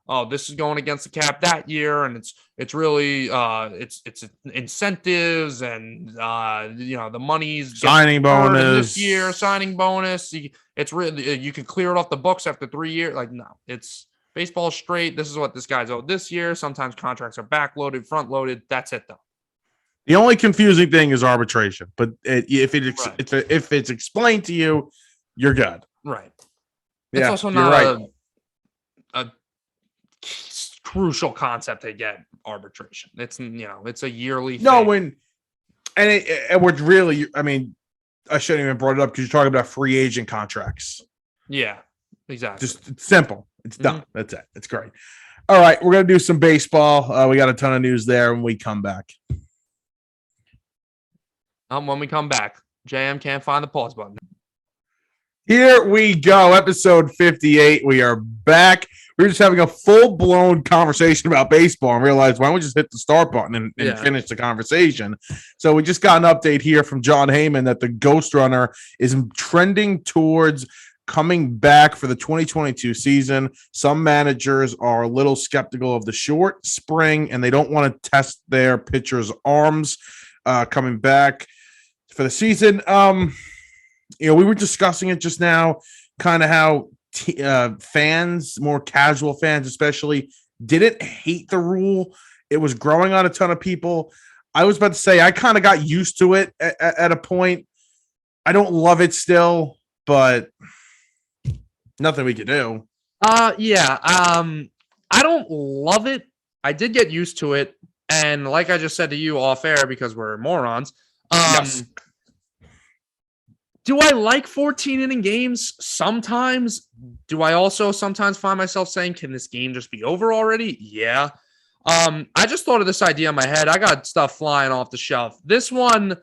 oh, this is going against the cap that year, and it's really it's incentives and the money's signing bonus this year, signing bonus. It's really, you can clear it off the books after 3 years. Like, no, it's baseball straight. This is what this guy's owed this year. Sometimes contracts are backloaded, front loaded. That's it, though. The only confusing thing is arbitration, but if it's explained to you, you're good. Right. Yeah, it's also not a crucial concept to get arbitration. It's it's a yearly thing. And we're really, I mean, I shouldn't even brought it up because you're talking about free agent contracts. Yeah, exactly. Just it's simple. It's done. Mm-hmm. That's it. It's great. All right, we're gonna do some baseball. We got a ton of news there when we come back. When we come back, JM can't find the pause button. Here we go, episode 58. We are back. We were just having a full-blown conversation about baseball and realized, why don't we just hit the start button and finish the conversation? So we just got an update here from John Heyman that the Ghost Runner is trending towards coming back for the 2022 season. Some managers are a little skeptical of the short spring, and they don't want to test their pitchers' arms coming back for the season. We were discussing it just now, kind of how fans, more casual fans especially, didn't hate the rule. It was growing on a ton of people. I was about to say I kind of got used to it at a point. I don't love it still. but nothing we could do. Yeah. I don't love it. I did get used to it, and like I just said to you off air because we're morons. Yes. Do I like 14 inning games? Sometimes. Do I also sometimes find myself saying, can this game just be over already? Yeah. I just thought of this idea in my head. I got stuff flying off the shelf. This one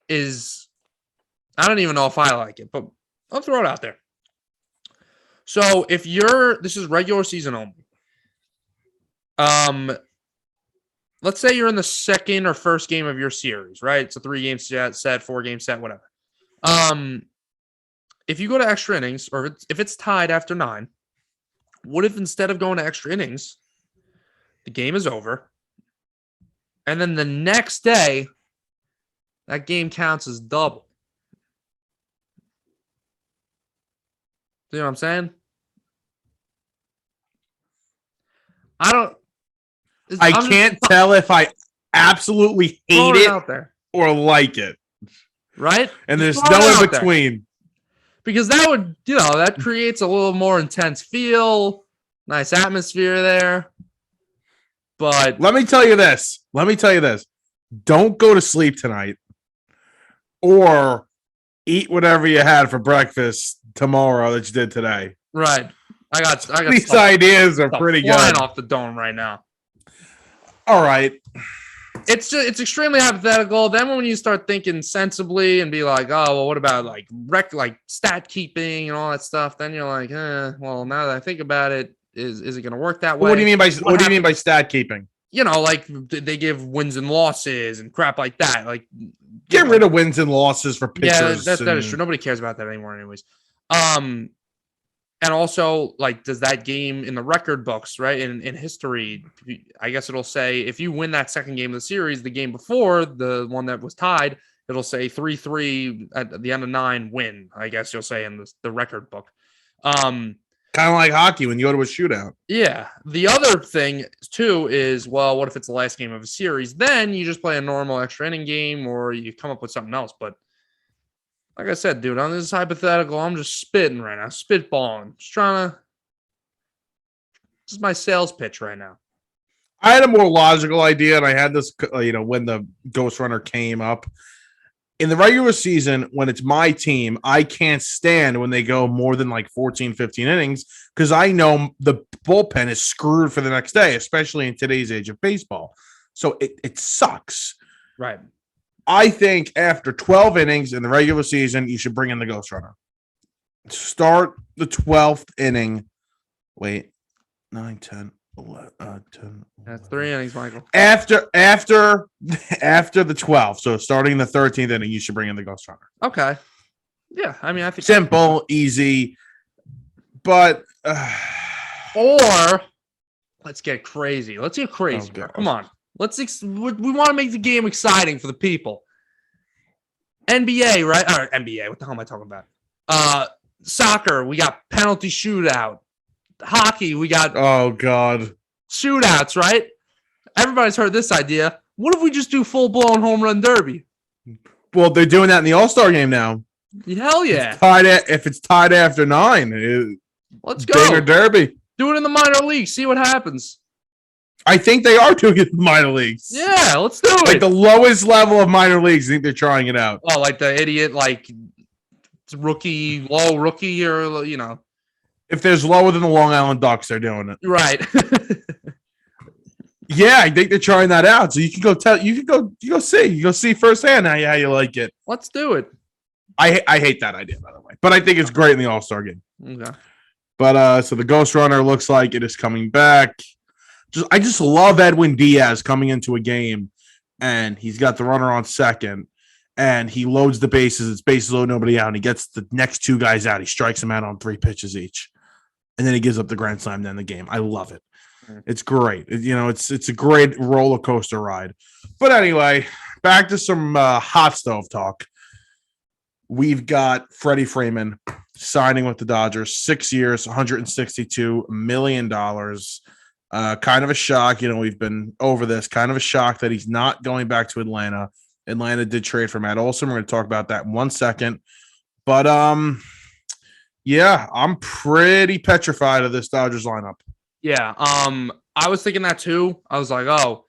is, I don't even know if I like it, but I'll throw it out there. So if this is regular season only. Let's say you're in the second or first game of your series, right? It's a 3-game set, 4-game set, whatever. If you go to extra innings, or if it's tied after 9, what if instead of going to extra innings, the game is over, and then the next day, that game counts as double? You know what I'm saying? I can't tell if I absolutely hate it out there. Or like it. Right? And there's no in between. There. Because that would, that creates a little more intense feel, nice atmosphere there. But let me tell you this. Don't go to sleep tonight or eat whatever you had for breakfast tomorrow that you did today. Right. I got these ideas are pretty good. Flying off the dome right now. All right. It's extremely hypothetical. Then when you start thinking sensibly and be like, oh, well, what about like stat keeping and all that stuff? Then you're like, well, now that I think about it, is it going to work that way? What do you mean by stat keeping? Like they give wins and losses and crap like that. Like get rid of wins and losses for pitchers. Yeah, that is true. Nobody cares about that anymore, anyways. And also, like, does that game in the record books, right, in history, I guess it'll say if you win that second game of the series, the game before, the one that was tied, it'll say 3-3 at the end of 9 win, I guess you'll say in the record book. Kind of like hockey when you go to a shootout. Yeah. The other thing, too, is, well, what if it's the last game of a series? Then you just play a normal extra inning game or you come up with something else. But like I said, dude, on this hypothetical, I'm just spitting right now, spitballing. Just trying to. This is my sales pitch right now. I had a more logical idea, and I had this, when the Ghost Runner came up. In the regular season, when it's my team, I can't stand when they go more than like 14, 15 innings because I know the bullpen is screwed for the next day, especially in today's age of baseball. So it sucks. Right. I think after 12 innings in the regular season, you should bring in the Ghost Runner. Start the 12th inning. Wait, 9, 10, 11, 10. That's 3 innings, Michael. After the 12th, so starting the 13th inning, you should bring in the Ghost Runner. Okay. Yeah, I mean, I think simple, easy, but or let's get crazy. Let's get crazy. Oh, come on. We want to make the game exciting for the people. NBA, right? Or NBA. What the hell am I talking about? Soccer, we got penalty shootout. Hockey, we got shootouts, right? Everybody's heard this idea. What if we just do full-blown home run derby? Well, they're doing that in the All-Star game now. Hell yeah. If it's tied after 9, let's go. Bigger derby. Do it in the minor leagues. See what happens. I think they are doing it in the minor leagues. Yeah, let's do it. Like the lowest level of minor leagues, I think they're trying it out. Oh, like the idiot, low rookie, or If there's lower than the Long Island Ducks, they're doing it. Right. Yeah, I think they're trying that out. So you can go see firsthand how you like it. Let's do it. I hate that idea, by the way, but I think it's great in the All-Star game. Okay. But so the Ghost Runner looks like it is coming back. I just love Edwin Diaz coming into a game, and he's got the runner on second, and he loads the bases. It's bases load, nobody out, and he gets the next 2 guys out. He strikes them out on 3 pitches each, and then he gives up the grand slam to end the game. I love it. It's great. It's a great roller coaster ride. But anyway, back to some hot stove talk. We've got Freddie Freeman signing with the Dodgers, 6 years, $162 million. Kind of a shock. We've been over this. Kind of a shock that he's not going back to Atlanta. Atlanta did trade for Matt Olson. We're going to talk about that in 1 second. But Yeah, I'm pretty petrified of this Dodgers lineup. Yeah. I was thinking that too. I was like, oh,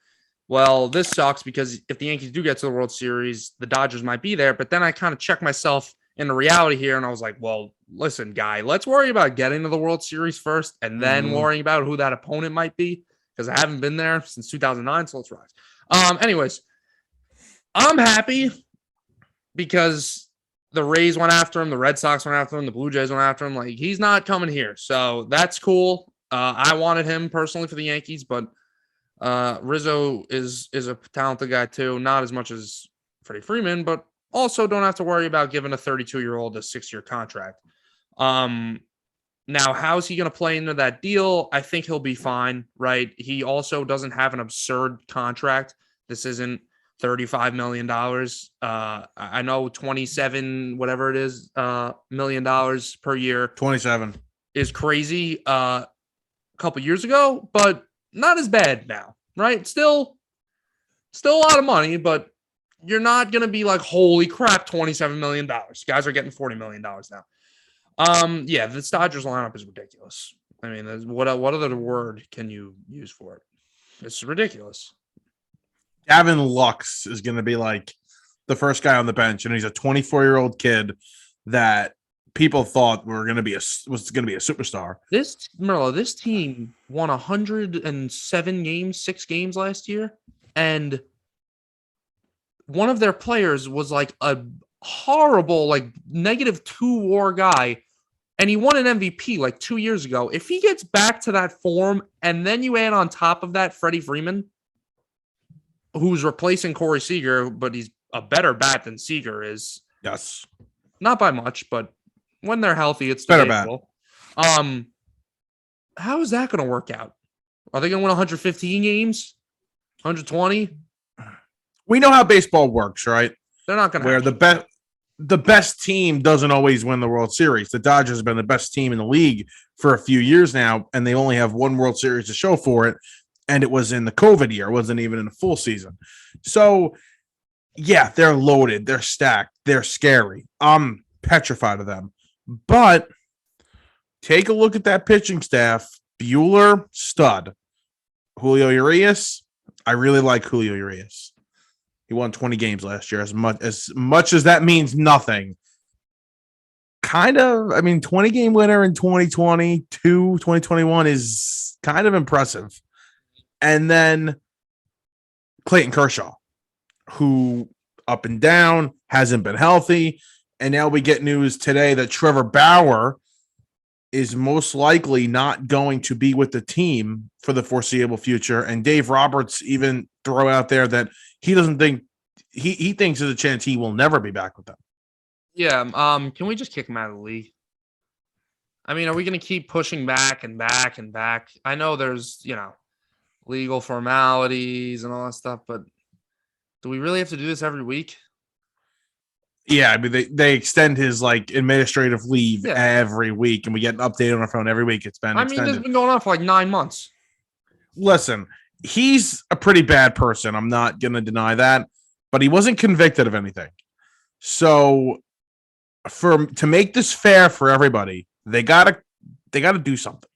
well, this sucks because if the Yankees do get to the World Series, the Dodgers might be there. But then I kind of checked myself into reality here, and I was like, well, listen, guy, let's worry about getting to the World Series first, and then Mhm. worrying about who that opponent might be because I haven't been there since 2009. So let's rise. Anyways, I'm happy because the Rays went after him, the Red Sox went after him, the Blue Jays went after him. Like he's not coming here, so that's cool. I wanted him personally for the Yankees, but Rizzo is a talented guy too, not as much as Freddie Freeman, but also don't have to worry about giving a 32-year-old a 6-year contract. Um, Now, how's he going to play into that deal? I think he'll be fine, right? He also doesn't have an absurd contract. This isn't $35 million. I know 27, whatever it is, $1 million per year 27. is crazy a couple years ago, but not as bad now, right? Still a lot of money, but you're not going to be like, holy crap, $27 million. Guys are getting $40 million now. Yeah, the Dodgers lineup is ridiculous. I mean, what other word can you use for it? It's ridiculous. Gavin Lux is going to be like the first guy on the bench, and he's a 24-year-old kid that people thought was going to be a superstar. This team won 107 games, 6 games last year, and one of their players was like a horrible, like -2 WAR guy, and he won an MVP like 2 years ago. If he gets back to that form, and then you add on top of that Freddie Freeman, who's replacing Corey Seager, but he's a better bat than Seager is. Yes. Not by much, but when they're healthy, it's Better bat. debatable. How is that going to work out? Are they going to win 115 games? 120? We know how baseball works, right? They're not going to. Where the best team doesn't always win the World Series. The Dodgers have been the best team in the league for a few years now, and they only have one World Series to show for it. And it was in the COVID year. It wasn't even in a full season. So, yeah, they're loaded. They're stacked. They're scary. I'm petrified of them. But take a look at that pitching staff. Bueller, stud. Julio Urias, I really like Julio Urias. He won 20 games last year. As much as that means nothing. Kind of, I mean, 20-game winner in 2022, 2021 is kind of impressive. And then Clayton Kershaw, who up and down, hasn't been healthy. And now we get news today that Trevor Bauer is most likely not going to be with the team for the foreseeable future. And Dave Roberts even throw out there that he doesn't think he thinks there's a chance he will never be back with them. Yeah. Can we just kick him out of the league? I mean, are we going to keep pushing back and back and back? I know there's, legal formalities and all that stuff, but do we really have to do this every week? Yeah, I mean they extend his like administrative leave every week, and we get an update on our phone every week. It's been extended. This has been going on for like 9 months. Listen, he's a pretty bad person. I'm not going to deny that, but he wasn't convicted of anything. So to make this fair for everybody, they gotta do something.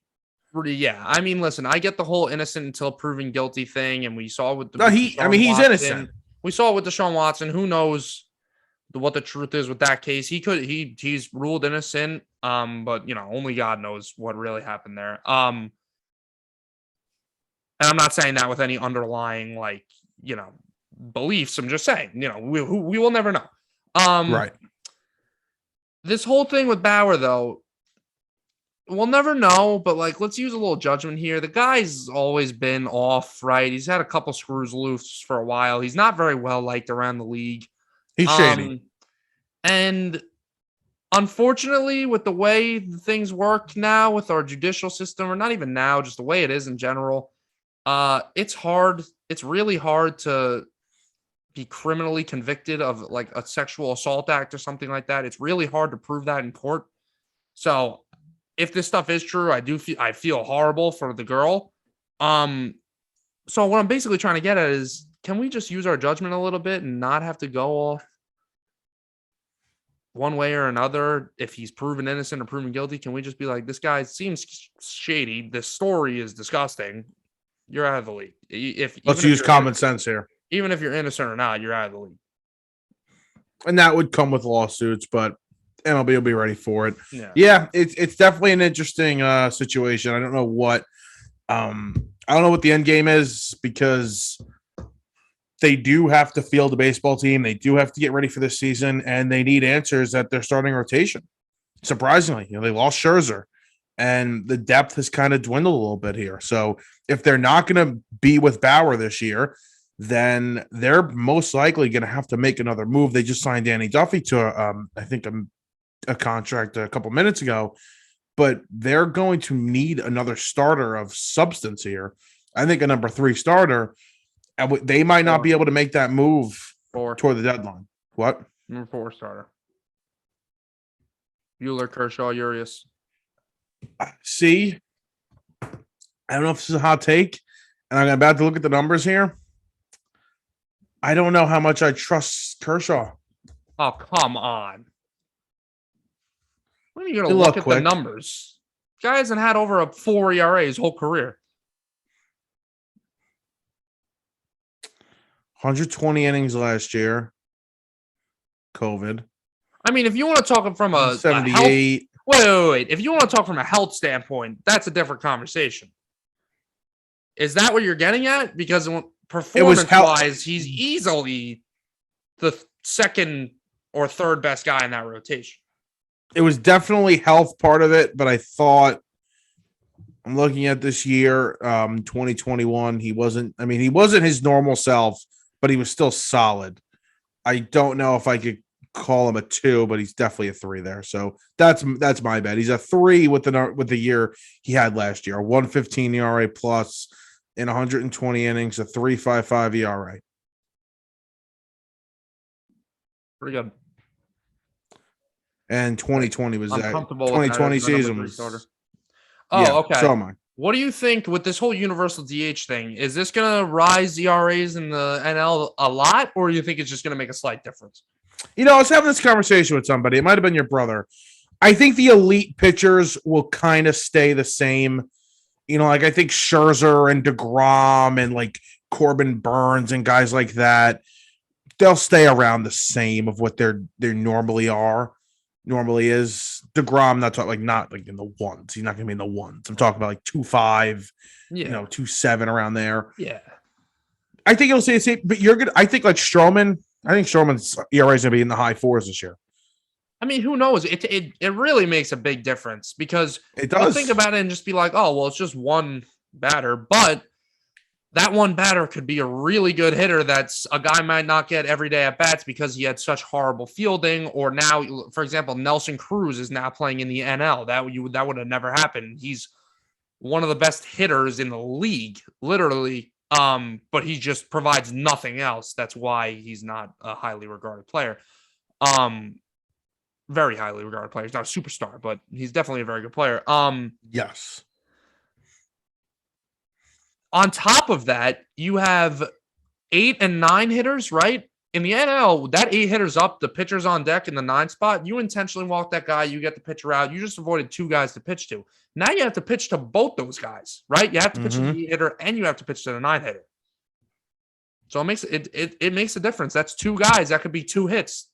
Yeah, I mean, listen, I get the whole innocent until proven guilty thing, and we saw with he's innocent. We saw it with Deshaun Watson. Who knows what the truth is with that case? He's ruled innocent, but only God knows what really happened there. And I'm not saying that with any underlying beliefs. I'm just saying, we will never know. Right. This whole thing with Bauer, though, we'll never know, but let's use a little judgment here. The guy's always been off, right? He's had a couple screws loose for a while. He's not very well liked around the league. He's shady. And unfortunately, with the way things work now with our judicial system, or not even now, just the way it is in general, it's hard. It's really hard to be criminally convicted of like a sexual assault act or something like that. It's really hard to prove that in court. So if this stuff is true, I feel horrible for the girl. So what I'm basically trying to get at is, can we just use our judgment a little bit and not have to go off one way or another, if he's proven innocent or proven guilty, can we just be like, this guy seems shady. This story is disgusting. You're out of the league. Let's use common sense here. Even if you're innocent or not, you're out of the league. And that would come with lawsuits, but MLB will be ready for it. Yeah, it's definitely an interesting situation. I don't know what the end game is, because they do have to field a baseball team. They do have to get ready for this season, and they need answers at their starting rotation. Surprisingly, they lost Scherzer, and the depth has kind of dwindled a little bit here. So if they're not going to be with Bauer this year, then they're most likely going to have to make another move. They just signed Danny Duffy to, I think, a contract a couple minutes ago, but they're going to need another starter of substance here. I think a number 3 starter. They might not be able to make that move toward the deadline. What? Number 4 starter. Buehler, Kershaw, Urias. See, I don't know if this is a hot take, and I'm about to look at the numbers here. I don't know how much I trust Kershaw. Oh, come on. When are you going to look at the numbers? Guy hasn't had over a 4 ERA his whole career. 120 innings last year. COVID. I mean, if you want to talk from a 78. Wait. If you want to talk from a health standpoint, that's a different conversation. Is that what you're getting at? Because performance-wise, he's easily the second or third best guy in that rotation. It was definitely health part of it, but I thought, I'm looking at this year, 2021, he wasn't his normal self, but he was still solid. I don't know if I could call him a 2, but he's definitely a 3 there. So that's my bet. He's a 3 with the year he had last year, a 115 ERA plus in 120 innings, a 3.55 ERA. Pretty good. And 2020 was that 2020 season was. Okay. So am I. What do you think with this whole universal DH thing? Is this going to rise ERAs in the NL a lot, or do you think it's just going to make a slight difference? I was having this conversation with somebody. It might have been your brother. I think the elite pitchers will kind of stay the same. I think Scherzer and DeGrom and like Corbin Burns and guys like that, they'll stay around the same of what they normally is. DeGrom, not like in the ones. He's not going to be in the ones. I'm talking about like 2.5, 2.7 around there. Yeah. I think it'll stay the same, but I think like Stroman. I think Stroman's ERA is going to be in the high 4s this year. I mean, who knows? It really makes a big difference, because it does. Think about it and just be like, oh, well, it's just one batter, but that one batter could be a really good hitter that's a guy might not get every day at bats because he had such horrible fielding. Or now, for example, Nelson Cruz is now playing in the NL. That would have never happened. He's one of the best hitters in the league, literally. But he just provides nothing else. That's why he's not a highly regarded player. Very highly regarded player. He's not a superstar, but he's definitely a very good player. Yes. On top of that, you have 8 and 9 hitters, right? In the NL, that 8 hitters up, the pitcher's on deck in the 9 spot. You intentionally walk that guy, you get the pitcher out. You just avoided 2 guys to pitch to. Now you have to pitch to both those guys, right? You have to pitch to the 8 hitter and you have to pitch to the 9 hitter. So it makes a difference. That's 2 guys. That could be 2 hits.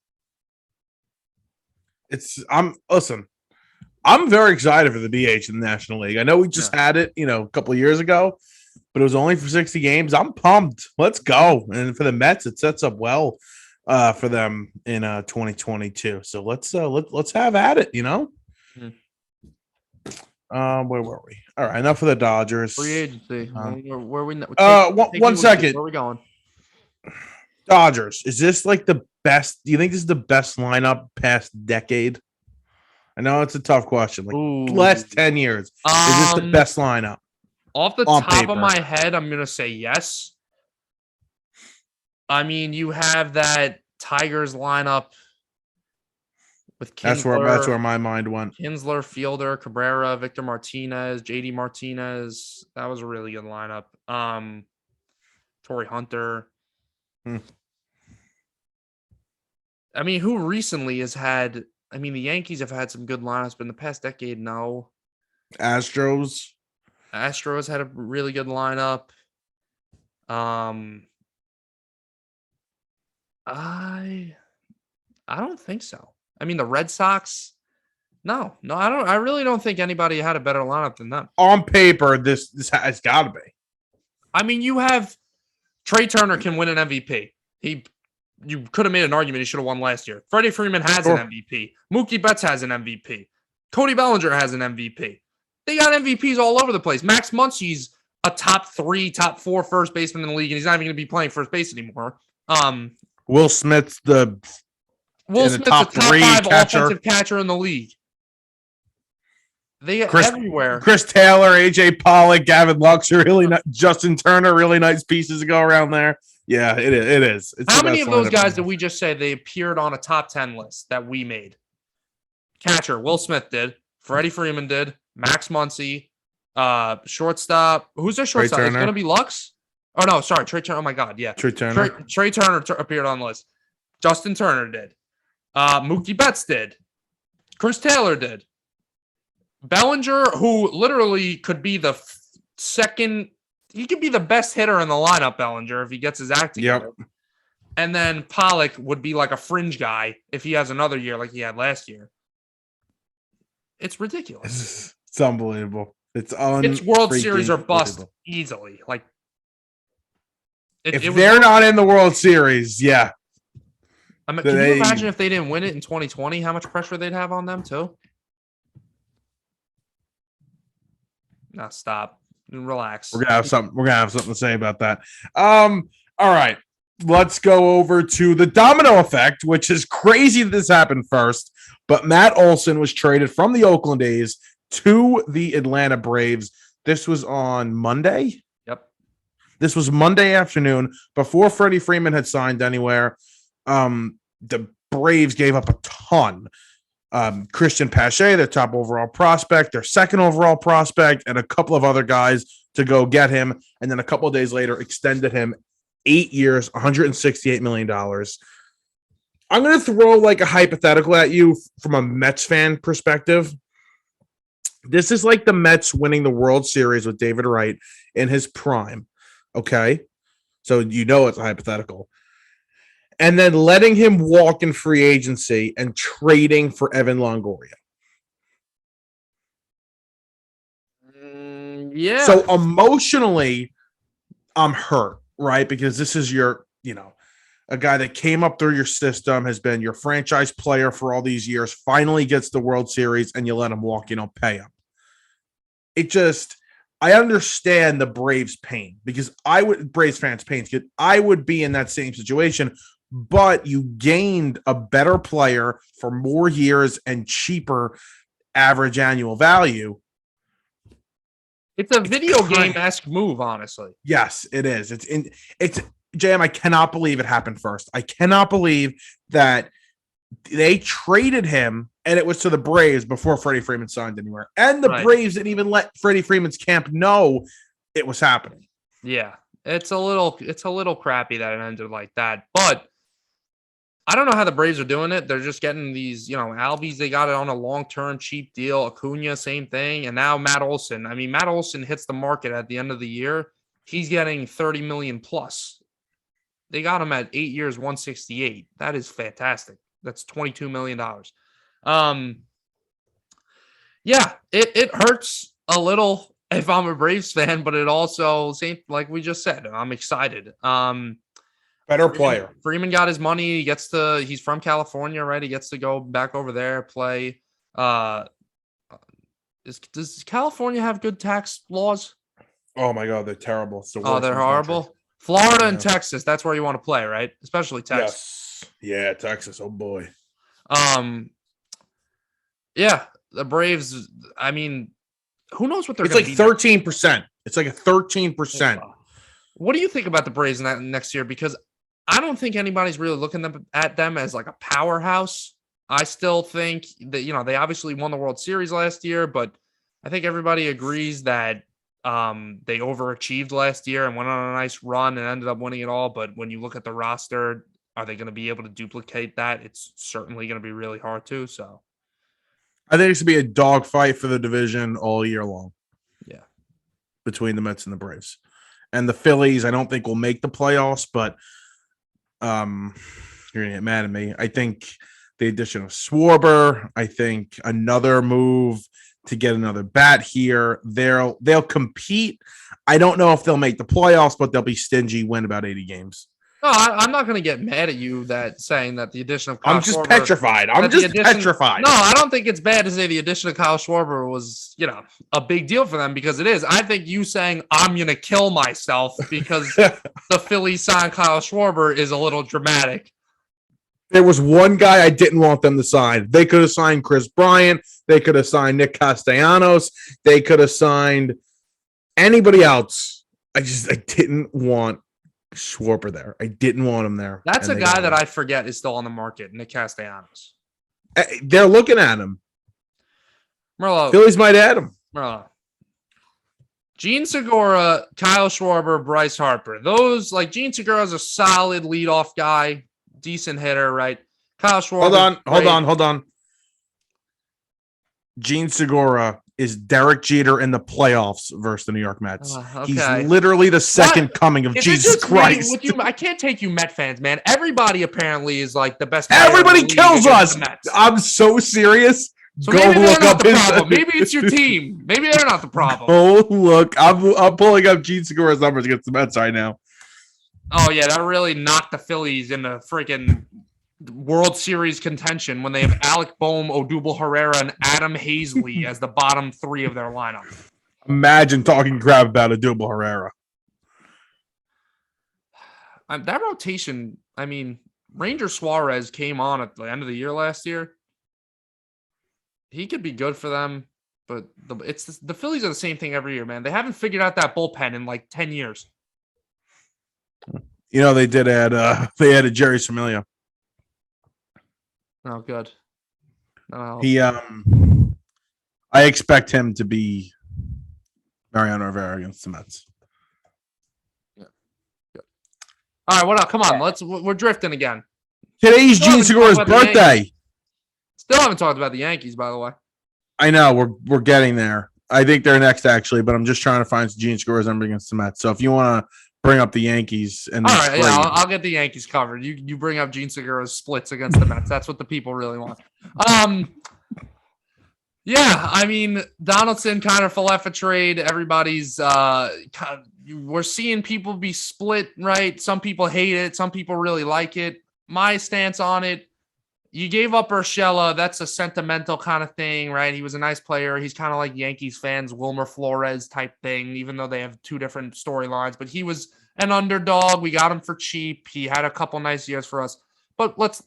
I'm very excited for the DH in the National League. I know we just had it, a couple of years ago, but it was only for 60 games. I'm pumped. Let's go. And for the Mets, it sets up well for them in 2022. So let's have at it, Mm-hmm. Where were we? All right, enough of the Dodgers. Free agency. Where we? One second. Where are we going? Dodgers. Is this like the best? Do you think this is the best lineup past decade? I know it's a tough question. Like last 10 years, is this the best lineup? Off the top of my head, I'm gonna say yes. I mean, you have that Tigers lineup with Kinsler. That's where my mind went. Kinsler, Fielder, Cabrera, Victor Martinez, JD Martinez. That was a really good lineup. Torrey Hunter. I mean, who recently has had? I mean, the Yankees have had some good lineups, but in the past decade, no. Astros. Astros had a really good lineup. Um, I I don't think so. I mean, the Red Sox. No, I don't. I really don't think anybody had a better lineup than them. On paper, this has got to be. I mean, you have Trey Turner can win an MVP. You could have made an argument he should have won last year. Freddie Freeman has an MVP. Mookie Betts has an MVP. Cody Bellinger has an MVP. They got MVPs all over the place. Max Muncy's a top 3, top 4 first baseman in the league, and he's not even going to be playing first base anymore. Will Smith's Smith's a top 5 offensive catcher in the league. They are everywhere. Chris Taylor, AJ Pollock, Gavin Lux are really not. Justin Turner, really nice pieces to go around there. Yeah, it is. It's How many of those guys did we just say they appeared on a top 10 list that we made? Catcher, Will Smith did. Freddie Freeman did. Max Muncy. Shortstop. Who's their shortstop? It's going to be Lux? Oh, no, sorry. Trey Turner. Oh, my God. Yeah. Trey Turner. Trey Turner appeared on the list. Justin Turner did. Mookie Betts did. Chris Taylor did. Bellinger, who literally could be the second, he could be the best hitter in the lineup, Bellinger, if he gets his act together. Yep. And then Pollock would be like a fringe guy if he has another year like he had last year. It's ridiculous. It's unbelievable. It's World Series or bust easily. Like, if they're not in the World Series, yeah. I mean, can you imagine if they didn't win it in 2020, how much pressure they'd have on them too? No, stop. Relax. We're gonna have something to say about that. All right. Let's go over to the domino effect, which is crazy that this happened first. But Matt Olson was traded from the Oakland A's to the Atlanta Braves. This was on Monday. Yep. This was Monday afternoon before Freddie Freeman had signed anywhere. The Braves gave up a ton. Christian Pache, their top overall prospect, their second overall prospect, and a couple of other guys to go get him. And then a couple of days later, extended him 8 years, $168 million. I'm going to throw like a hypothetical at you from a Mets fan perspective. This is like the Mets winning the World Series with David Wright in his prime. Okay. So you know it's a hypothetical. And then letting him walk in free agency and trading for Evan Longoria. Yeah. So emotionally, I'm hurt, right? Because this is your, a guy that came up through your system, has been your franchise player for all these years, finally gets the World Series, and you let him walk, pay him. I understand the Braves' pain because Braves fans' pain, because I would be in that same situation, but you gained a better player for more years and cheaper average annual value. It's a video game-esque move, honestly. Yes, it is. It's JM, I cannot believe it happened first. I cannot believe that they traded him and it was to the Braves before Freddie Freeman signed anywhere. And the Braves didn't even let Freddie Freeman's camp know it was happening. Yeah. It's a little crappy that it ended like that. But I don't know how the Braves are doing it. They're just getting these, Albies, they got it on a long-term cheap deal. Acuna, same thing. And now Matt Olson. I mean, Matt Olson hits the market at the end of the year. He's getting $30 million plus. They got him at 8 years, 168. That is fantastic. That's $22 million. Yeah, it hurts a little if I'm a Braves fan, but it also, like we just said, I'm excited. Better player. Freeman got his money. He's from California, right? He gets to go back over there, play. Does California have good tax laws? Oh my God, they're terrible. They're horrible. Country. Florida and Texas, that's where you want to play, right? Especially Texas. Yes. Yeah, Texas. Oh boy. Yeah, the Braves, I mean, who knows what they're going to be? It's like 13%. It's like a 13%. What do you think about the Braves next year? Because I don't think anybody's really looking at them as like a powerhouse. I still think that, they obviously won the World Series last year, but I think everybody agrees that they overachieved last year and went on a nice run and ended up winning it all. But when you look at the roster, Are they going to be able to duplicate that? It's certainly going to be really hard to. So I think it's going to be a dogfight for the division all year long. Yeah. Between the Mets and the Braves. And the Phillies, I don't think will make the playoffs, but you're going to get mad at me. I think the addition of Schwarber, I think another move to get another bat here. They'll compete. I don't know if they'll make the playoffs, but they'll be stingy, win about 80 games. No, I'm not going to get mad at you that saying that the addition of Kyle I'm just Schwarber, petrified. I'm just petrified. No, I don't think it's bad to say the addition of Kyle Schwarber was, a big deal for them because it is. I think you saying I'm going to kill myself because the Phillies signed Kyle Schwarber is a little dramatic. There was one guy I didn't want them to sign. They could have signed Chris Bryant. They could have signed Nick Castellanos. They could have signed anybody else. I didn't want Schwarber there. I didn't want him there. That's a guy that I forget is still on the market, Nick Castellanos. They're looking at him. Merlo. Phillies might add him. Merlo. Gene Segura, Kyle Schwarber, Bryce Harper. Those, Gene Segura is a solid leadoff guy, decent hitter, right? Kyle Schwarber. Hold on. Gene Segura is Derek Jeter in the playoffs versus the New York Mets. Okay. He's literally the second coming of Jesus Christ. With you, I can't take you Met fans, man. Everybody apparently is the best. Everybody kills us. I'm so serious. So maybe they're not the problem. Maybe it's your team. Maybe they're not the problem. Oh, look. I'm pulling up Gene Segura's numbers against the Mets right now. Oh, yeah. That really knocked the Phillies into freaking World Series contention when they have Alec Boehm, Odubel Herrera, and Adam Hazley as the bottom three of their lineup. Imagine talking crap about Odubel Herrera. That rotation, Ranger Suarez came on at the end of the year last year. He could be good for them, but the Phillies are the same thing every year, man. They haven't figured out that bullpen in 10 years. They did added Jerry Familia. Oh, good. Oh. I expect him to be Mariano Rivera against the Mets. Yeah. Good. All right, what up? Come on, we're drifting again. Today's Gene Segura's birthday. Still haven't talked about the Yankees, by the way. I know we're getting there. I think they're next, actually, but I'm just trying to find Gene Segura's number against the Mets. So if you want to bring up the Yankees, and all right, yeah, I'll get the Yankees covered. You bring up Gene Segura's splits against the Mets. That's what the people really want. Yeah, Donaldson kind of Falefa trade. Everybody's we're seeing people be split, right? Some people hate it. Some people really like it. My stance on it. You gave up Urshela. That's a sentimental kind of thing, right? He was a nice player. He's kind of like Yankees fans, Wilmer Flores type thing, even though they have two different storylines. But he was an underdog. We got him for cheap. He had a couple nice years for us. But let's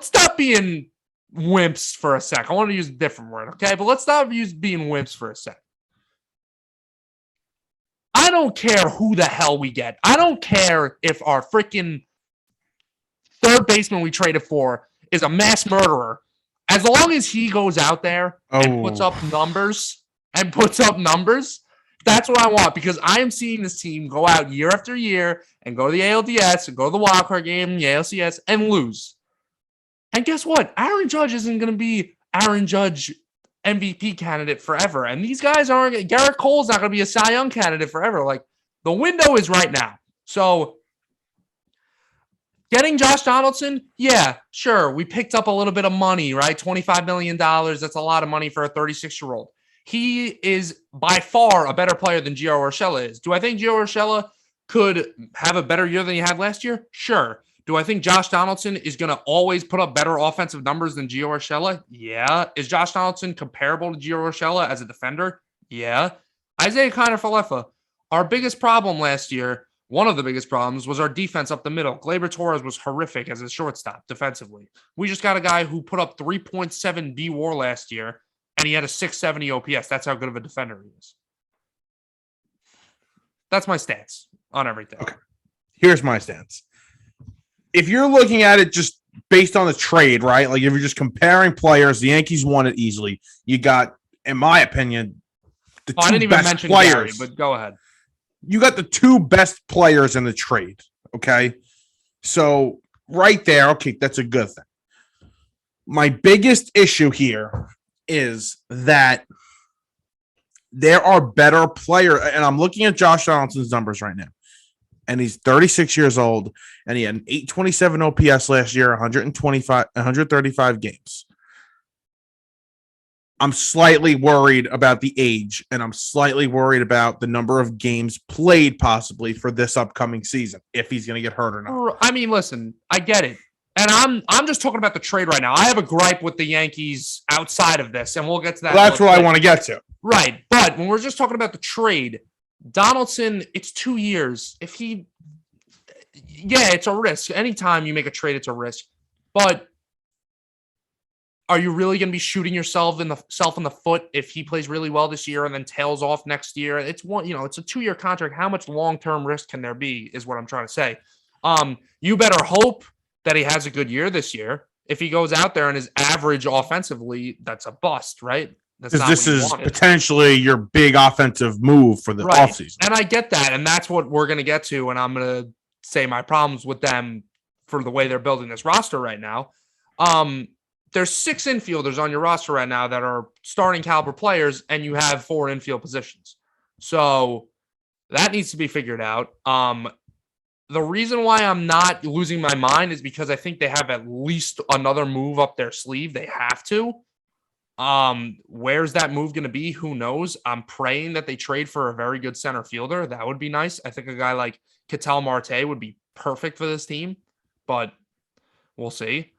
stop being wimps for a sec. I want to use a different word, okay? But let's stop being wimps for a sec. I don't care who the hell we get. I don't care if our freaking third baseman we traded for is a mass murderer. As long as he goes out there and puts up numbers, that's what I want, because I am seeing this team go out year after year and go to the ALDS and go to the wildcard game, the ALCS, and lose. And guess what? Aaron Judge isn't going to be Aaron Judge MVP candidate forever. And these guys aren't. Garrett Cole's not going to be a Cy Young candidate forever. The window is right now. So getting Josh Donaldson, yeah, sure. We picked up a little bit of money, right? $25 million. That's a lot of money for a 36-year-old. He is by far a better player than Gio Urshela is. Do I think Gio Urshela could have a better year than he had last year? Sure. Do I think Josh Donaldson is going to always put up better offensive numbers than Gio Urshela? Yeah. Is Josh Donaldson comparable to Gio Urshela as a defender? Yeah. Isaiah Kiner-Falefa, our biggest problem last year, one of the biggest problems, was our defense up the middle. Gleyber Torres was horrific as a shortstop defensively. We just got a guy who put up 3.7 B-WAR last year, and he had a 670 OPS. That's how good of a defender he is. That's my stance on everything. Okay. Here's my stance. If you're looking at it just based on the trade, right? If you're just comparing players, the Yankees won it easily. You got, in my opinion, the two I didn't even best mention players. Gary, but go ahead. You got the two best players in the trade, okay? So right there, okay, that's a good thing. My biggest issue here is that there are better players, and I'm looking at Josh Donaldson's numbers right now, and he's 36 years old, and he had an 827 OPS last year, 135 games. I'm slightly worried about the age, and I'm slightly worried about the number of games played possibly for this upcoming season, if he's going to get hurt or not. I mean, listen, I get it. And I'm just talking about the trade right now. I have a gripe with the Yankees outside of this, and we'll get to that. Well, that's what I want to get to. Right. But when we're just talking about the trade, Donaldson, it's 2 years. If he, yeah, it's a risk. Anytime you make a trade, it's a risk. But are you really going to be shooting yourself in the foot if he plays really well this year and then tails off next year? It's it's a 2-year contract. How much long-term risk can there be is what I'm trying to say. You better hope that he has a good year this year. If he goes out there and is average offensively, that's a bust, right? Because this is potentially your big offensive move for the offseason. And I get that. And that's what we're going to get to. And I'm going to say my problems with them for the way they're building this roster right now. There's 6 infielders on your roster right now that are starting caliber players, and you have 4 infield positions. So that needs to be figured out. The reason why I'm not losing my mind is because I think they have at least another move up their sleeve. They have to. Where's that move going to be? Who knows? I'm praying that they trade for a very good center fielder. That would be nice. I think a guy like Ketel Marte would be perfect for this team, but we'll see.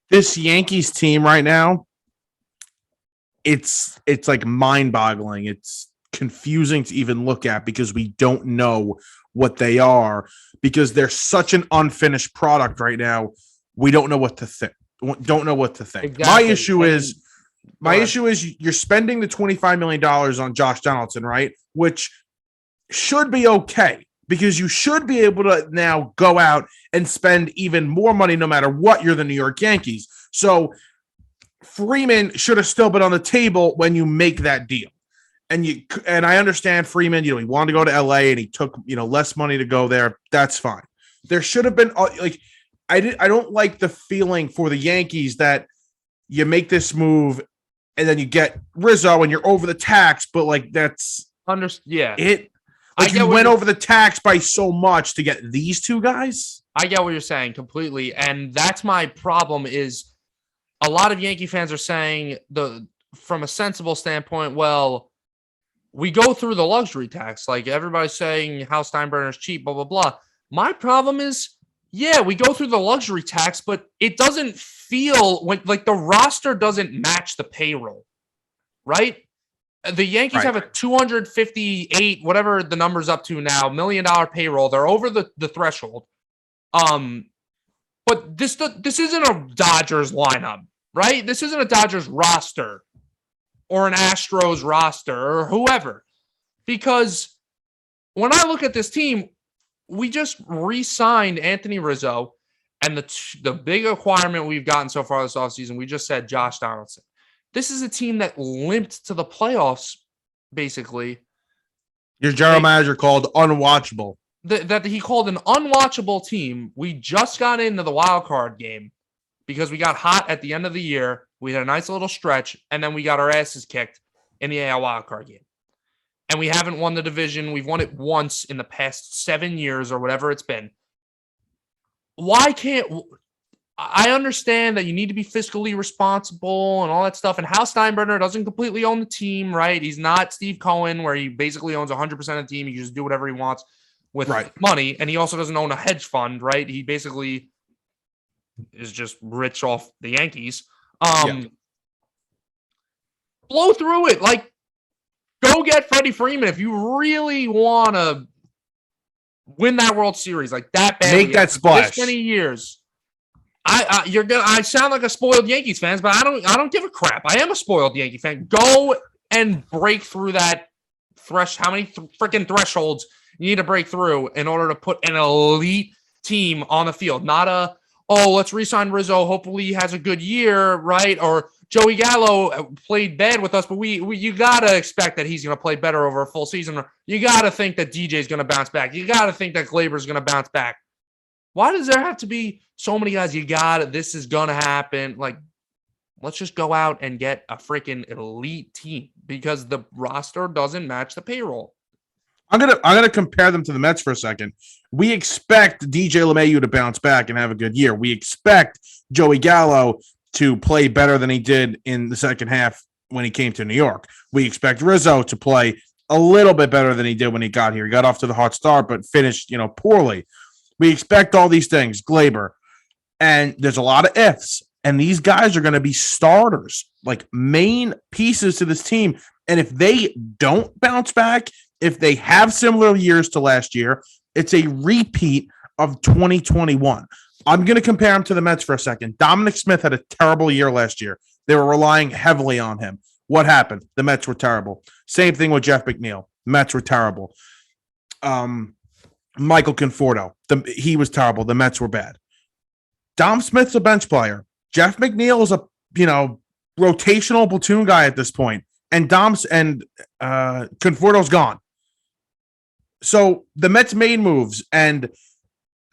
This Yankees team right now, it's like mind-boggling. It's confusing to even look at because we don't know what they are because they're such an unfinished product right now. We don't know what to think. Exactly. My issue is you're spending the $25 million on Josh Donaldson, right? Which should be okay because you should be able to now go out and spend even more money no matter what. You're the New York Yankees. So Freeman should have still been on the table when you make that deal. And I understand Freeman, he wanted to go to LA and he took, less money to go there. That's fine. There should have been I don't like the feeling for the Yankees that you make this move and then you get Rizzo and you're over the tax, but that's it. You went over the tax by so much to get these 2 guys. I get what you're saying completely. And that's my problem is a lot of Yankee fans are saying from a sensible standpoint, well, we go through the luxury tax. Like everybody's saying how Steinbrenner's cheap, blah, blah, blah. My problem is, yeah, we go through the luxury tax, but it doesn't feel like the roster doesn't match the payroll, right? The Yankees have a 258, whatever the number's up to now, $1 million payroll. They're over the threshold. But this isn't a Dodgers lineup, right? This isn't a Dodgers roster or an Astros roster or whoever. Because when I look at this team, we just re-signed Anthony Rizzo, and the big acquirement we've gotten so far this offseason, we just said Josh Donaldson. This is a team that limped to the playoffs, basically. Your general manager called unwatchable. That he called an unwatchable team. We just got into the wild card game because we got hot at the end of the year. We had a nice little stretch, and then we got our asses kicked in the AL wild card game. And we haven't won the division. We've won it once in the past 7 years or whatever it's been. Why can't... I understand that you need to be fiscally responsible and all that stuff. And Hal Steinbrenner doesn't completely own the team, right? He's not Steve Cohen, where he basically owns 100% of the team. He can just do whatever he wants with money. And he also doesn't own a hedge fund, right? He basically is just rich off the Yankees. Blow through it. Go get Freddie Freeman if you really want to win that World Series like that badly. Make that splash. This many years. I sound like a spoiled Yankees fan, but I don't give a crap. I am a spoiled Yankee fan. Go and break through that how many freaking thresholds you need to break through in order to put an elite team on the field. Not let's re-sign Rizzo. Hopefully he has a good year, right? Or Joey Gallo played bad with us, but you gotta expect that he's gonna play better over a full season. You gotta think that DJ's gonna bounce back. You gotta think that Glaber's gonna bounce back. Why does there have to be so many guys? You got it. This is going to happen. Like, let's just go out and get a freaking elite team because the roster doesn't match the payroll. I'm gonna compare them to the Mets for a second. We expect DJ LeMahieu to bounce back and have a good year. We expect Joey Gallo to play better than he did in the second half when he came to New York. We expect Rizzo to play a little bit better than he did when he got here. He got off to the hot start, but finished, poorly. We expect all these things, Glaber, and there's a lot of ifs. And these guys are going to be starters, like main pieces to this team. And if they don't bounce back, if they have similar years to last year, it's a repeat of 2021. I'm going to compare him to the Mets for a second. Dominic Smith had a terrible year last year. They were relying heavily on him. What happened? The Mets were terrible. Same thing with Jeff McNeil. Mets were terrible. Michael Conforto, he was terrible. The Mets were bad. Dom Smith's a bench player. Jeff McNeil is a rotational platoon guy at this point, and Conforto's gone. So the Mets made moves, and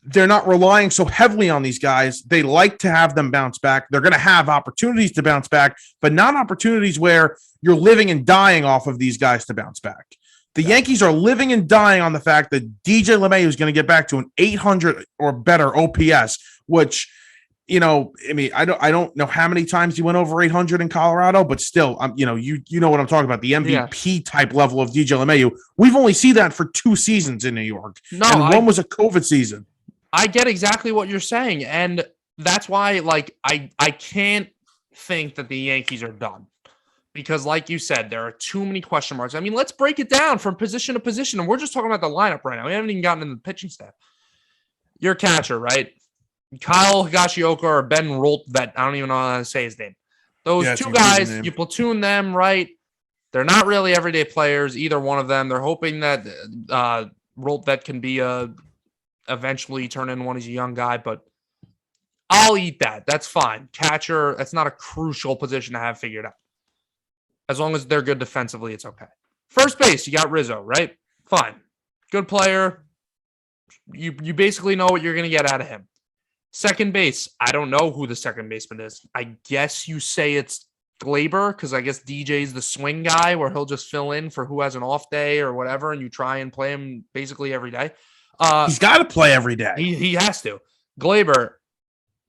they're not relying so heavily on these guys. They like to have them bounce back. They're going to have opportunities to bounce back, but not opportunities where you're living and dying off of these guys to bounce back. The Yankees are living and dying on the fact that DJ LeMahieu is going to get back to an 800 or better OPS, which, I don't know how many times he went over 800 in Colorado, but still, you know what I'm talking about, the MVP type level of DJ LeMahieu. We've only seen that for 2 seasons in New York, one was a COVID season. I get exactly what you're saying, and that's why, I can't think that the Yankees are done. Because, like you said, there are too many question marks. I mean, let's break it down from position to position, and we're just talking about the lineup right now. We haven't even gotten into the pitching staff. Your catcher, right? Kyle Higashioka or Ben Roltvedt. I don't even know how to say his name. Those two guys, you platoon them, right? They're not really everyday players, either one of them. They're hoping that Roltvedt can be eventually turn in one as a young guy, but I'll eat that. That's fine. Catcher, that's not a crucial position to have figured out. As long as they're good defensively, it's okay. First base, you got Rizzo, right? Fine. Good player. You basically know what you're going to get out of him. Second base, I don't know who the second baseman is. I guess you say it's Glaber, because I guess DJ's the swing guy where he'll just fill in for who has an off day or whatever, and you try and play him basically every day. He's got to play every day. He has to. Glaber,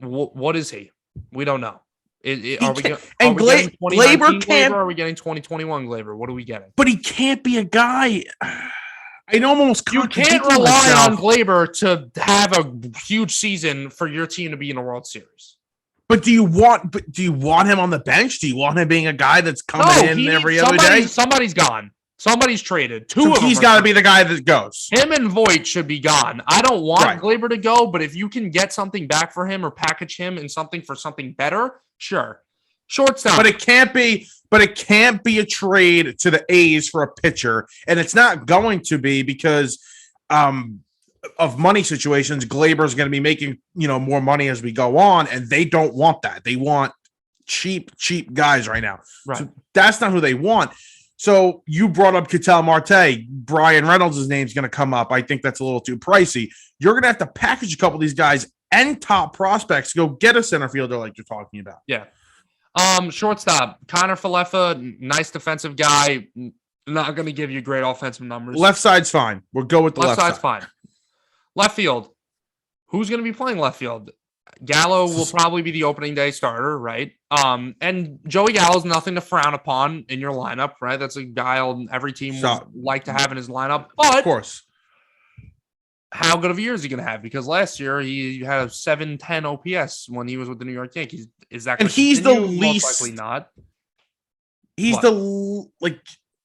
what is he? We don't know. Glaber can't. Or are we getting 2021 Glaber? What are we getting? But he can't be a guy. I almost you can't rely on Glaber to have a huge season for your team to be in a World Series. But do you want him on the bench? Do you want him being a guy that's coming in every other day? Somebody's gone. Somebody's traded. He's got to be the guy that goes. Him and Voit should be gone. I don't want Glaber to go, but if you can get something back for him or package him in something for something better, sure. Shortstop. But it can't be a trade to the A's for a pitcher, and it's not going to be because of money situations. Glaber's going to be making more money as we go on, and they don't want that. They want cheap guys right now. Right. So that's not who they want. So you brought up Ketel Marte. Brian Reynolds' name's going to come up. I think that's a little too pricey. You're going to have to package a couple of these guys and top prospects to go get a center fielder like you're talking about. Yeah. Shortstop, Connor Falefa, nice defensive guy. Not going to give you great offensive numbers. Left side's fine. We'll go with the left side's side. Fine. Left field. Who's going to be playing left field? Gallo will probably be the opening day starter, right? And Joey Gallo's nothing to frown upon in your lineup, right? That's a guy every team would like to have in his lineup. But of course, how good of a year is he going to have? Because last year he had a 710 OPS when he was with the New York Yankees. Is that? And he's the least. Most likely not. He's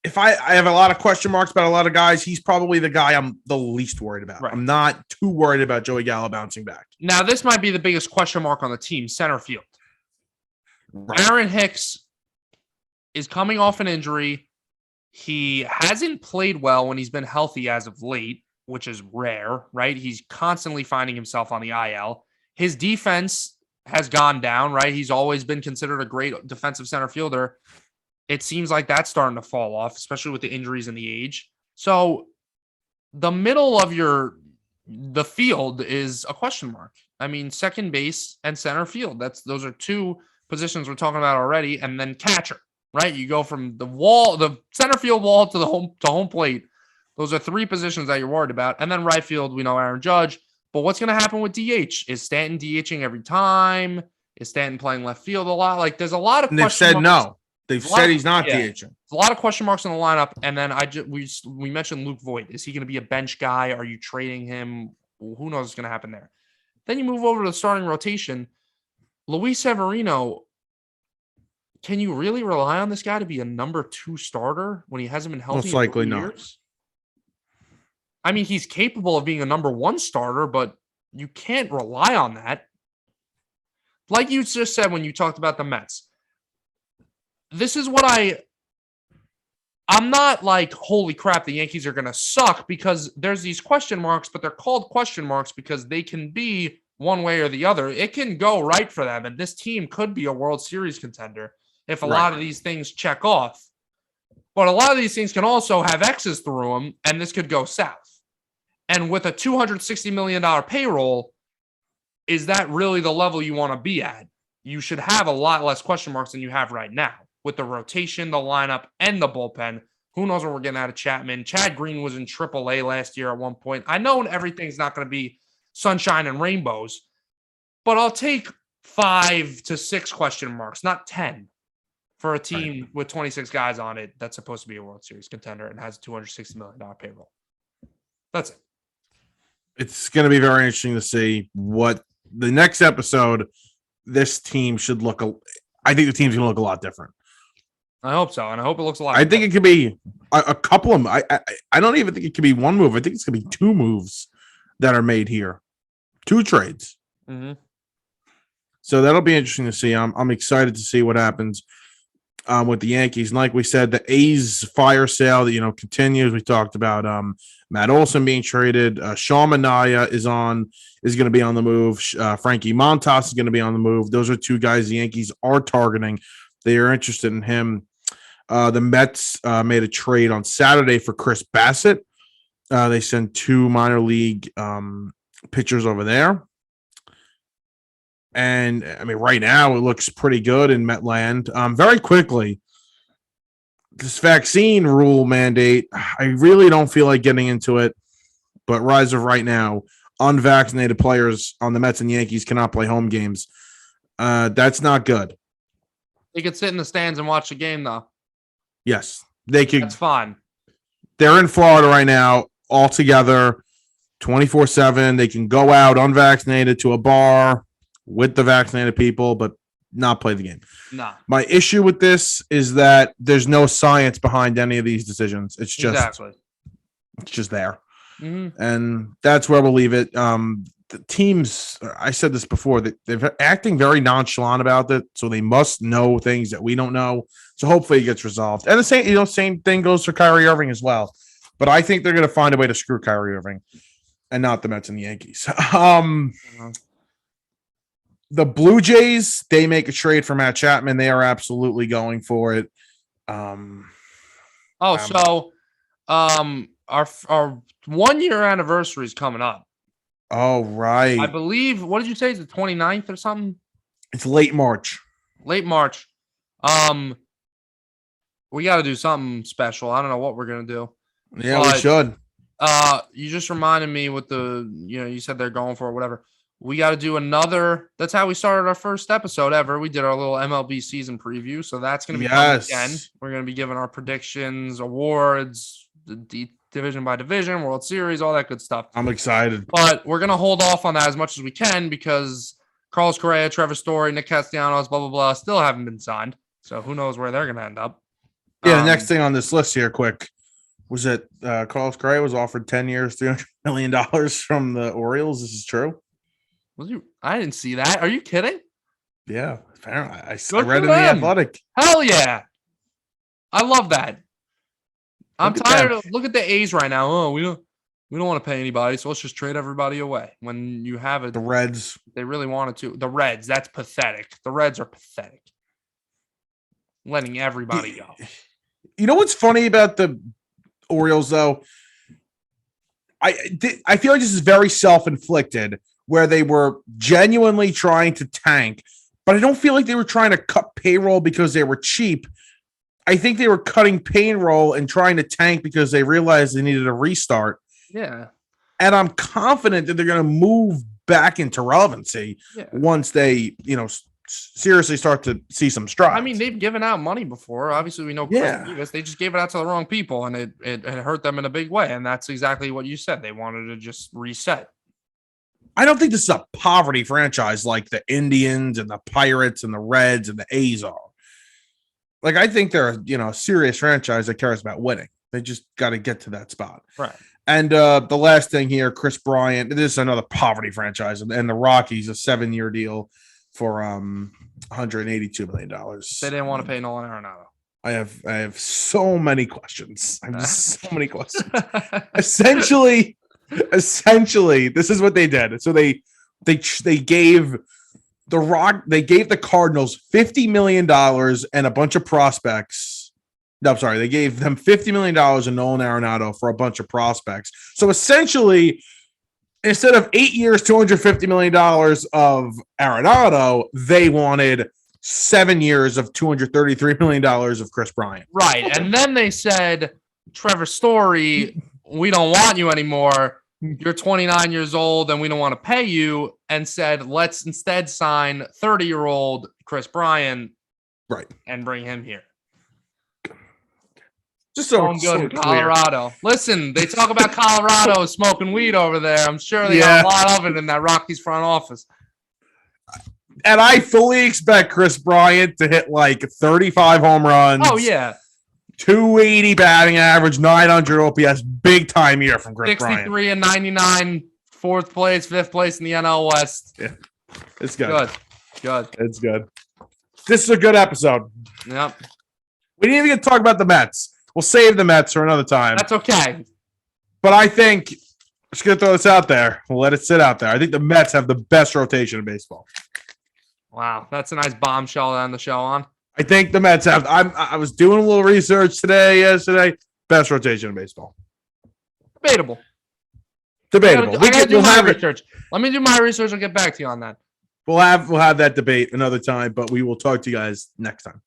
if I have a lot of question marks about a lot of guys, he's probably the guy I'm the least worried about. Right. I'm not too worried about Joey Gallo bouncing back. Now, this might be the biggest question mark on the team, center field. Right. Aaron Hicks is coming off an injury. He hasn't played well when he's been healthy as of late, which is rare, right? He's constantly finding himself on the IL. His defense has gone down, right? He's always been considered a great defensive center fielder. It seems like that's starting to fall off, especially with the injuries and the age. So the middle of your the field is a question mark. I mean, second base and center field. Those are two positions we're talking about already, and then catcher, right? You go from the center field wall to the home plate. Those are three positions that you're worried about. And then right field, we know Aaron Judge. But what's going to happen with DH? Is Stanton DHing every time? Is Stanton playing left field a lot? Like, there's a lot of And they've question said marks. no. They've said he's not DHing. There's a lot of question marks in the lineup. And then we mentioned Luke Voigt. Is he going to be a bench guy? Are you trading him? Who knows what's going to happen there? Then you move over to the starting rotation. Luis Severino, can you really rely on this guy to be a number 2 starter when he hasn't been healthy? Most likely in 3 years? I mean, he's capable of being a number 1 starter, but you can't rely on that. Like you just said when you talked about the Mets, this is what I'm not like, holy crap, the Yankees are going to suck, because there's these question marks, but they're called question marks because they can be one way or the other. It can go right for them, and this team could be a World Series contender if a lot of these things check off. But a lot of these things can also have X's through them, and this could go south. And with a $260 million payroll, is that really the level you want to be at? You should have a lot less question marks than you have right now with the rotation, the lineup, and the bullpen. Who knows what we're getting out of Chapman? Chad Green was in AAA last year at one point. I know everything's not going to be sunshine and rainbows, but I'll take 5 to 6 question marks, not 10, for a team with 26 guys on it that's supposed to be a World Series contender and has a $260 million payroll. That's it. It's going to be very interesting to see what the next episode, this team should look. I think the team's going to look a lot different. I hope so, and I hope it looks a lot. I think it could be a couple of. I don't even think it could be one move. I think it's going to be 2 moves that are made here, 2 trades. Mm-hmm. So that'll be interesting to see. I'm excited to see what happens with the Yankees. And like we said, the A's fire sale that continues. We talked about Matt Olson being traded. Sean Manaea is going to be on the move. Frankie Montas is going to be on the move. Those are 2 guys the Yankees are targeting. They are interested in him. The Mets made a trade on Saturday for Chris Bassett. They sent 2 minor league pitchers over there. And, I mean, right now it looks pretty good in Metland. Very quickly, this vaccine rule mandate, I really don't feel like getting into it. But as of right now, unvaccinated players on the Mets and Yankees cannot play home games. That's not good. They could sit in the stands and watch the game, though. Yes, they could. That's fine. They're in Florida right now, all together, 24/7. They can go out unvaccinated to a bar with the vaccinated people, but not play the game. Nah. My issue with this is that there's no science behind any of these decisions. It's just It's just there. Mm-hmm. And that's where we'll leave it. The teams, I said this before, that they're acting very nonchalant about it, so they must know things that we don't know. So hopefully it gets resolved. And the same thing goes for Kyrie Irving as well. But I think they're going to find a way to screw Kyrie Irving and not the Mets and the Yankees. The Blue Jays, they make a trade for Matt Chapman. They are absolutely going for it. Our 1-year anniversary is coming up. Oh, right. I believe, what did you say? Is it 29th or something? It's late March. Late March. We got to do something special. I don't know what we're going to do. Yeah, we should. You just reminded me with you said they're going for it, whatever. We got to do another. That's how we started our first episode ever. We did our little MLB season preview. So that's going to be coming again. We're going to be giving our predictions, awards, the division by division, World Series, all that good stuff. I'm excited. But we're going to hold off on that as much as we can because Carlos Correa, Trevor Story, Nick Castellanos, blah, blah, blah, still haven't been signed. So who knows where they're going to end up. Yeah, the next thing on this list here, quick, was that Carlos Correa was offered 10 years, $300 million from the Orioles. This is true. I didn't see that. Are you kidding? Yeah, apparently. I read in The Athletic. Hell yeah. I love that. I'm tired of look at the A's right now. Oh, we don't want to pay anybody, so let's just trade everybody away. When you have it, the Reds, they really wanted to. The Reds, that's pathetic. The Reds are pathetic. Letting everybody go. You know what's funny about the Orioles, though? I feel like this is very self-inflicted, where they were genuinely trying to tank, but I don't feel like they were trying to cut payroll because they were cheap. I think they were cutting payroll and trying to tank because they realized they needed a restart. Yeah. And I'm confident that they're going to move back into relevancy once they, seriously start to see some strides. I mean, they've given out money before. Obviously, we know Chris Davis. They just gave it out to the wrong people, and it hurt them in a big way. And that's exactly what you said. They wanted to just reset. I don't think this is a poverty franchise like the Indians and the Pirates and the Reds and the A's are. Like, I think they're a serious franchise that cares about winning. They just got to get to that spot. Right. And the last thing here, Chris Bryant. This is another poverty franchise, and the Rockies, a 7-year deal for $182 million. They didn't want to pay Nolan Arenado. I have so many questions. I have so many questions. Essentially, this is what they did. So they gave the Cardinals $50 million and a bunch of prospects. No, I'm sorry. They gave them $50 million in Nolan Arenado for a bunch of prospects. So essentially, instead of 8 years, $250 million of Arenado, they wanted 7 years of $233 million of Chris Bryant. Right. And then they said, Trevor Story, we don't want you anymore. You're 29 years old and we don't want to pay you. And said, let's instead sign 30-year-old Chris Bryant. Right. And bring him here. Just so good in Colorado. Listen, they talk about Colorado smoking weed over there. I'm sure they got a lot of it in that Rockies front office. And I fully expect Chris Bryant to hit like 35 home runs. Oh, yeah. 280 batting average, 900 OPS. Big time year from Chris 63 Bryant. 63 and 99, 4th place, 5th place in the NL West. Yeah. It's good. Good. It's good. This is a good episode. Yep. We didn't even get to talk about the Mets. We'll save the Mets for another time. That's okay. But I think, just going to throw this out there. We'll let it sit out there. I think the Mets have the best rotation in baseball. Wow. That's a nice bombshell to end the show on. I think the Mets have. I was doing a little research yesterday. Best rotation in baseball. Debatable. I gotta do my research. Let me do my research and get back to you on that. We'll have that debate another time, but we will talk to you guys next time.